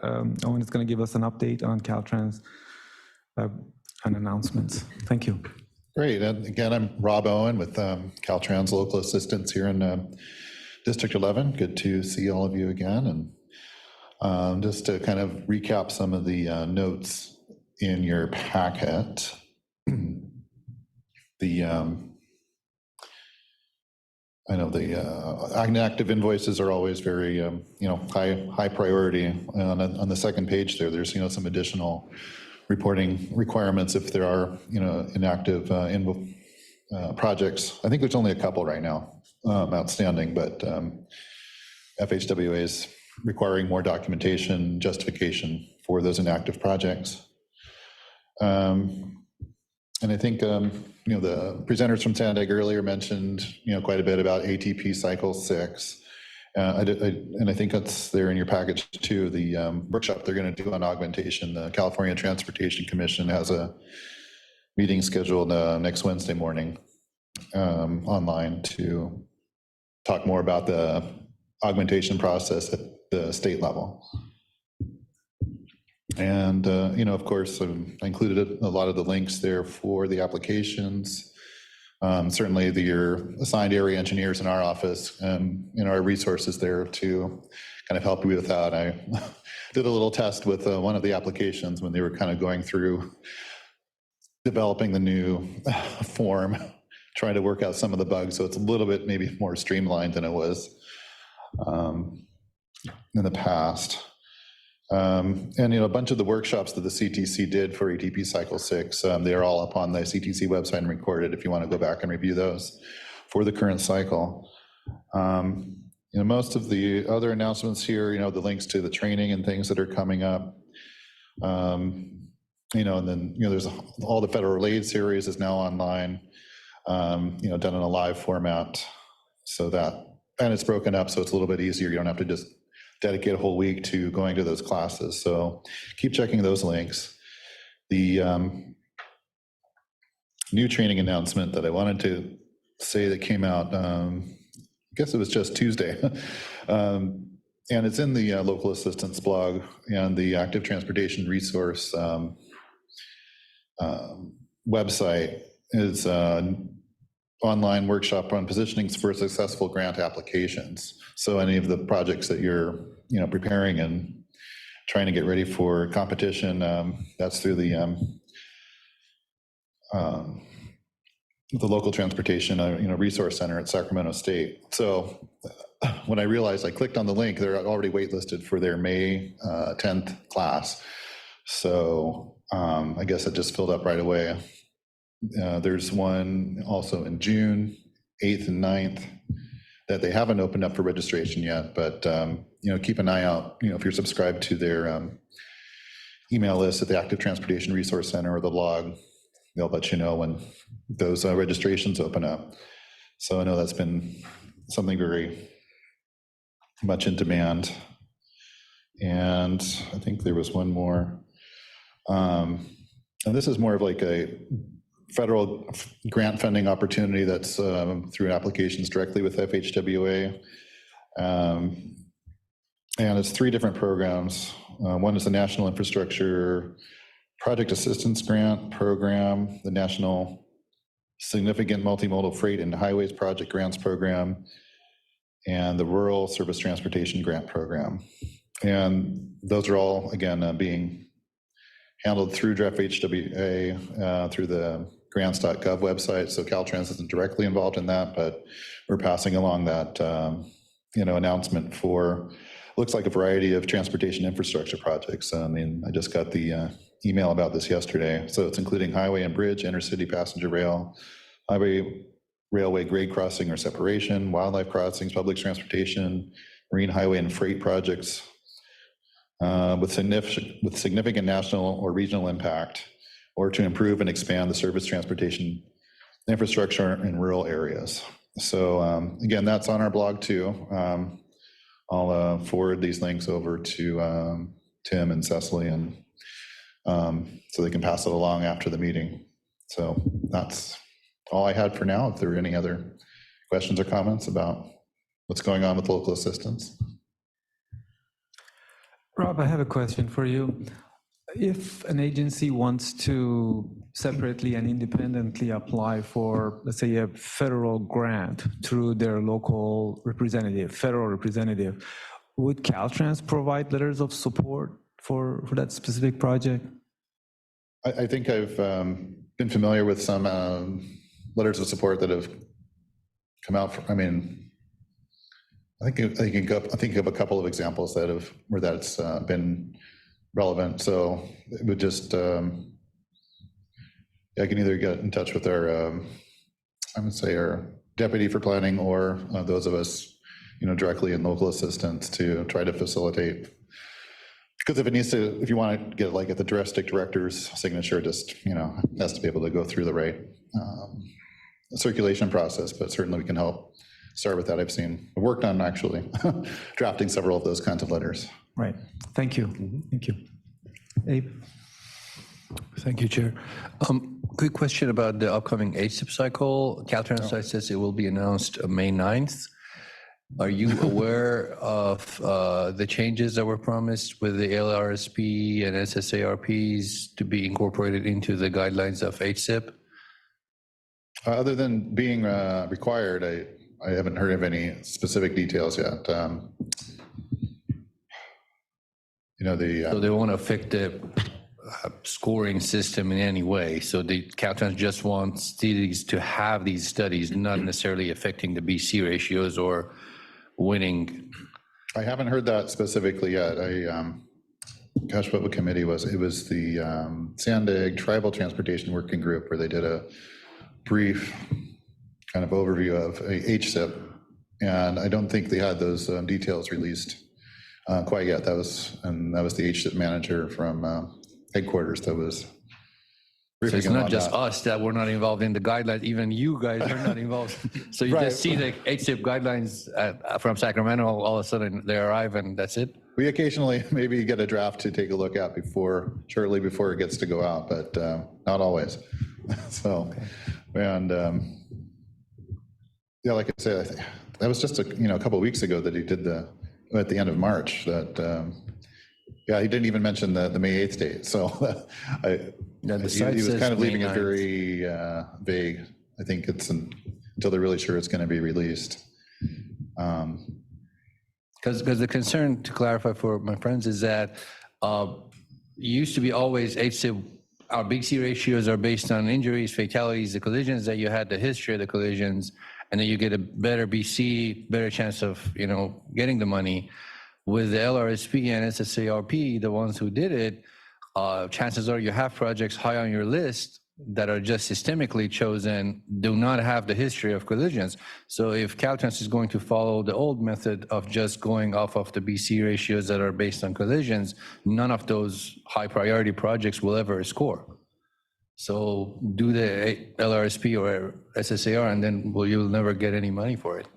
Owen is going to give us an update on Caltrans and announcements. Thank you. Great. And again, I'm Rob Owen with Caltrans Local Assistance here in District 11. Good to see all of you again. And just to kind of recap some of the notes in your packet, I know the inactive invoices are always very, high priority. On the second page there's, some additional reporting requirements if there are, inactive projects. I think there's only a couple right now outstanding, but FHWA is requiring more documentation, justification for those inactive projects. And I think, the presenters from SANDAG earlier mentioned, quite a bit about ATP Cycle 6. And I think that's there in your package too, the workshop they're going to do on augmentation. The California Transportation Commission has a meeting scheduled next Wednesday morning online to talk more about the augmentation process at the state level. And, of course, I included a lot of the links there for the applications. Certainly your assigned area engineers in our office and our resources there to kind of help you with that. I did a little test with one of the applications when they were kind of going through developing the new form, trying to work out some of the bugs. So it's a little bit maybe more streamlined than it was in the past. And a bunch of the workshops that the CTC did for ATP Cycle 6, they're all up on the CTC website and recorded if you want to go back and review those for the current cycle. Most of the other announcements here, the links to the training and things that are coming up. And then, there's all the federal aid series is now online, done in a live format. So and it's broken up, so it's a little bit easier. You don't have to just dedicate a whole week to going to those classes. So keep checking those links. The new training announcement that I wanted to say that came out, I guess it was just Tuesday. And it's in the local assistance blog and the active transportation resource website is online workshop on positioning for successful grant applications. So any of the projects that you're preparing and trying to get ready for competition, that's through the the local transportation, resource center at Sacramento State. So when I realized, I clicked on the link, they're already waitlisted for their May 10th class. So I guess it just filled up right away. There's one also in June 8th and 9th that they haven't opened up for registration yet, but keep an eye out, if you're subscribed to their email list at the Active Transportation Resource Center or the blog, they'll let you know when those registrations open up. So I know that's been something very much in demand. And I think there was one more. And this is more of like a federal grant funding opportunity that's through applications directly with FHWA. And it's 3 different programs. One is the National Infrastructure Project Assistance Grant Program, the National Significant Multimodal Freight and Highways Project Grants Program, and the Rural Service Transportation Grant Program. And those are all, again, being handled through FHWA, through the grants.gov website. So Caltrans isn't directly involved in that, but we're passing along that announcement for, looks like a variety of transportation infrastructure projects. I mean, I just got the email about this yesterday. So it's including highway and bridge, intercity passenger rail, highway, railway grade crossing or separation, wildlife crossings, public transportation, marine, highway, and freight projects with significant national or regional impact, or to improve and expand the service transportation infrastructure in rural areas. So again, that's on our blog too. I'll forward these links over to Tim and Cecily, and so they can pass it along after the meeting. So that's all I had for now. If there are any other questions or comments about what's going on with local assistance. Rob, I have a question for you. If an agency wants to separately and independently apply for, let's say, a federal grant through their local representative, federal representative, would Caltrans provide letters of support for that specific project? I think I've been familiar with some letters of support that have come out. I think of a couple of exampple that have where that's been relevant. So it would just, I can either get in touch with our, I would say our deputy for planning, or those of us, directly in local assistance to try to facilitate. Because if you want to get like at the district director's signature, just, has to be able to go through the right circulation process, but certainly we can help start with that. I've worked on actually drafting several of those kinds of letters. Right. Thank you. Thank you. Abe? Thank you, Chair. Quick question about the upcoming HSIP cycle. Caltrans says it will be announced May 9th. Are you aware of the changes that were promised with the LRSP and SSARPs to be incorporated into the guidelines of HSIP? Other than being required, I haven't heard of any specific details yet. So they won't affect the scoring system in any way. So the Caltrans just wants cities to have these studies, not necessarily affecting the BC ratios or winning. I haven't heard that specifically yet. Gosh, what committee was it? It was the SANDAG Tribal Transportation Working Group, where they did a brief kind of overview of HSIP, and I don't think they had those details released quite yet. That was the HSIP manager from headquarters that was. So it's not just us that we're not involved in the guidelines, even you guys are not involved. So you just see the HSIP guidelines from Sacramento, all of a sudden they arrive and that's it? We occasionally maybe get a draft to take a look at shortly before it gets to go out, but not always. So, and yeah, like I said, I think that was just a couple of weeks ago that he did at the end of March that, yeah, he didn't even mention the May 8th date. So he was kind of leaving it very vague. I think it's until they're really sure it's going to be released. Because the concern, to clarify for my friends, is that used to be always HSIP our BC ratios are based on injuries, fatalities, the collisions that you had, the history of the collisions, and then you get a better BC, better chance of, getting the money. With the LRSP and SSARP, the ones who did it, chances are you have projects high on your list that are just systemically chosen, do not have the history of collisions. So if Caltrans is going to follow the old method of just going off of the BC ratios that are based on collisions, none of those high priority projects will ever score. So do the LRSP or SSAR, and then you'll never get any money for it.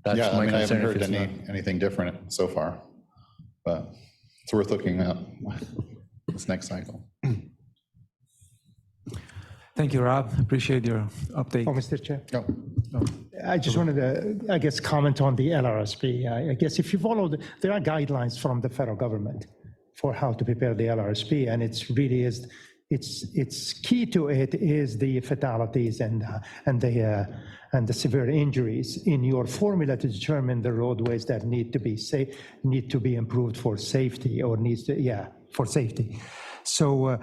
That's Yeah, my I mean, I haven't concern. heard anything different so far, but it's worth looking at this next cycle. Thank you, Rob. Appreciate your update. Oh, Mr. Chair. No. I just wanted to, I guess, comment on the LRSP. I guess if you follow, there are guidelines from the federal government for how to prepare the LRSP, and it's really is, it's key to it is the fatalities and the severe injuries in your formula to determine the roadways that need to be safe, need to be improved for safety, or for safety. So.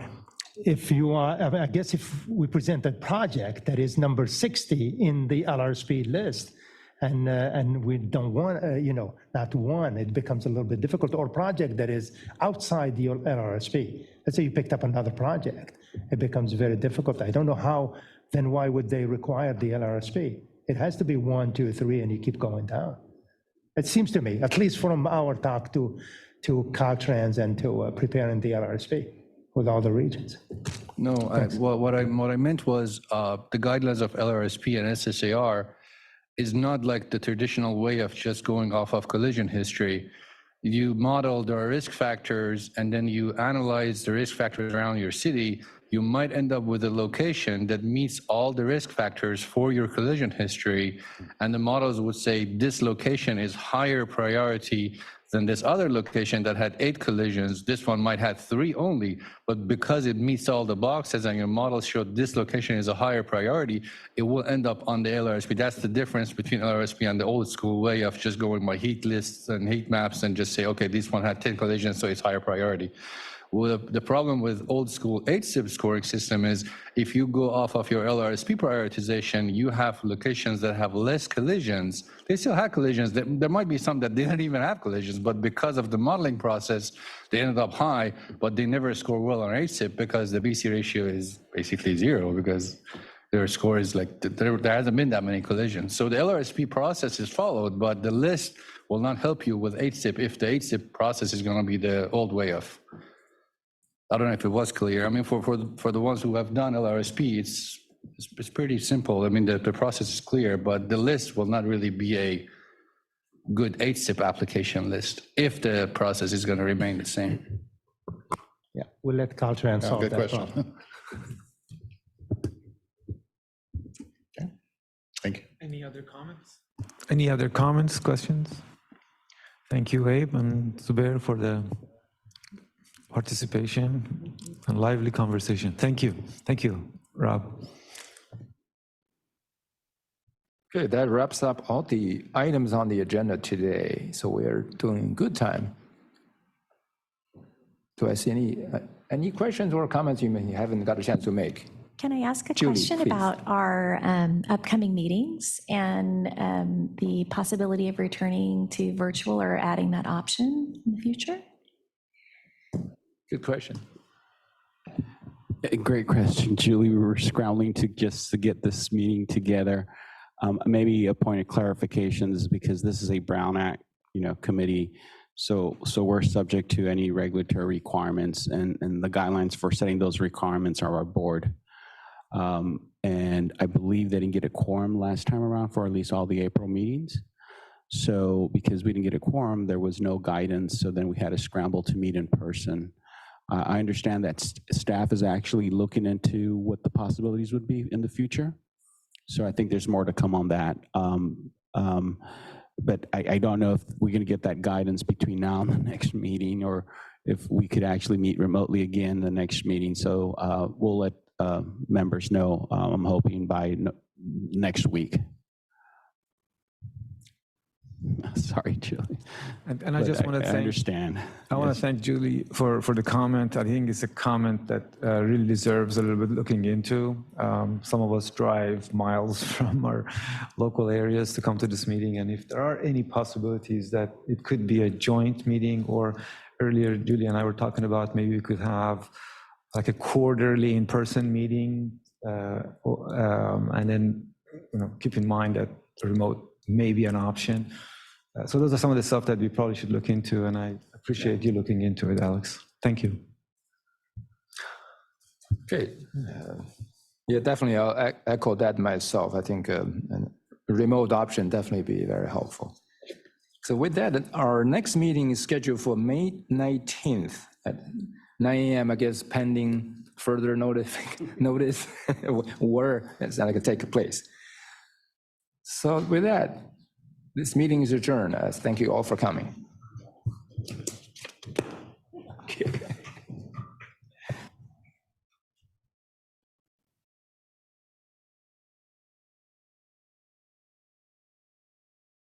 If you are, I guess if we present a project that is number 60 in the LRSP list, and we don't want, not one, it becomes a little bit difficult, or project that is outside the LRSP. Let's say you picked up another project, it becomes very difficult. I don't know how, then why would they require the LRSP? It has to be 1, 2, 3, and you keep going down. It seems to me, at least from our talk to Caltrans and to preparing the LRSP. With all the regions. No, what I meant was the guidelines of LRSP and SSAR is not like the traditional way of just going off of collision history. You model the risk factors and then you analyze the risk factors around your city. You might end up with a location that meets all the risk factors for your collision history. And the models would say this location is higher priority than this other location that had 8 collisions. This one might have 3 only, but because it meets all the boxes and your model showed this location is a higher priority, it will end up on the LRSP. That's the difference between LRSP and the old school way of just going by heat lists and heat maps and just say, okay, this one had 10 collisions, so it's higher priority. Well, the problem with old school HSIP scoring system is if you go off of your LRSP prioritization, you have locations that have less collisions. They still have collisions. There might be some that didn't even have collisions, but because of the modeling process, they ended up high, but they never score well on HSIP because the BC ratio is basically 0 because their score is like, there hasn't been that many collisions. So the LRSP process is followed, but the list will not help you with HSIP if the HSIP process is going to be the old way of. I don't know if it was clear. I mean, for the ones who have done LRSP, it's pretty simple. I mean, the process is clear, but the list will not really be a good HSIP application list if the process is going to remain the same. Yeah, we'll let Caltrans solve good that question. problem. Okay, thank you. Any other comments? Any other comments, questions? Thank you, Abe and Zubair, for the participation and lively conversation. Thank you. Thank you, Rob. Okay, that wraps up all the items on the agenda today. So we are doing good time. Do I see any questions or comments you may haven't got a chance to make? Can I ask a Julie, question please. about our upcoming meetings and the possibility of returning to virtual or adding that option in the future? Good question. Great question, Julie. We were scrambling to get this meeting together. Maybe a point of clarification is because this is a Brown Act, committee. So we're subject to any regulatory requirements, and the guidelines for setting those requirements are our board. And I believe they didn't get a quorum last time around for at least all the April meetings. So because we didn't get a quorum, there was no guidance. So then we had to scramble to meet in person. I understand that staff is actually looking into what the possibilities would be in the future. So I think there's more to come on that. But I don't know if we're going to get that guidance between now and the next meeting, or if we could actually meet remotely again the next meeting. So we'll let members know, I'm hoping by next week. Sorry, Julie. And I just want to I thank. understand. I want to thank Julie for the comment. I think it's a comment that really deserves a little bit looking into. Some of us drive miles from our local areas to come to this meeting, and if there are any possibilities that it could be a joint meeting, or earlier Julie and I were talking about maybe we could have like a quarterly in-person meeting, and then keep in mind that remote may be an option. So those are some of the stuff that we probably should look into, and I appreciate you looking into it, Alex. Thank you. Okay. Yeah, definitely. I'll echo that myself. I think a remote option definitely be very helpful. So with that, our next meeting is scheduled for May 19th at 9 a.m., I guess, pending further notice where it's going to take place. So with that, this meeting is adjourned. Thank you all for coming.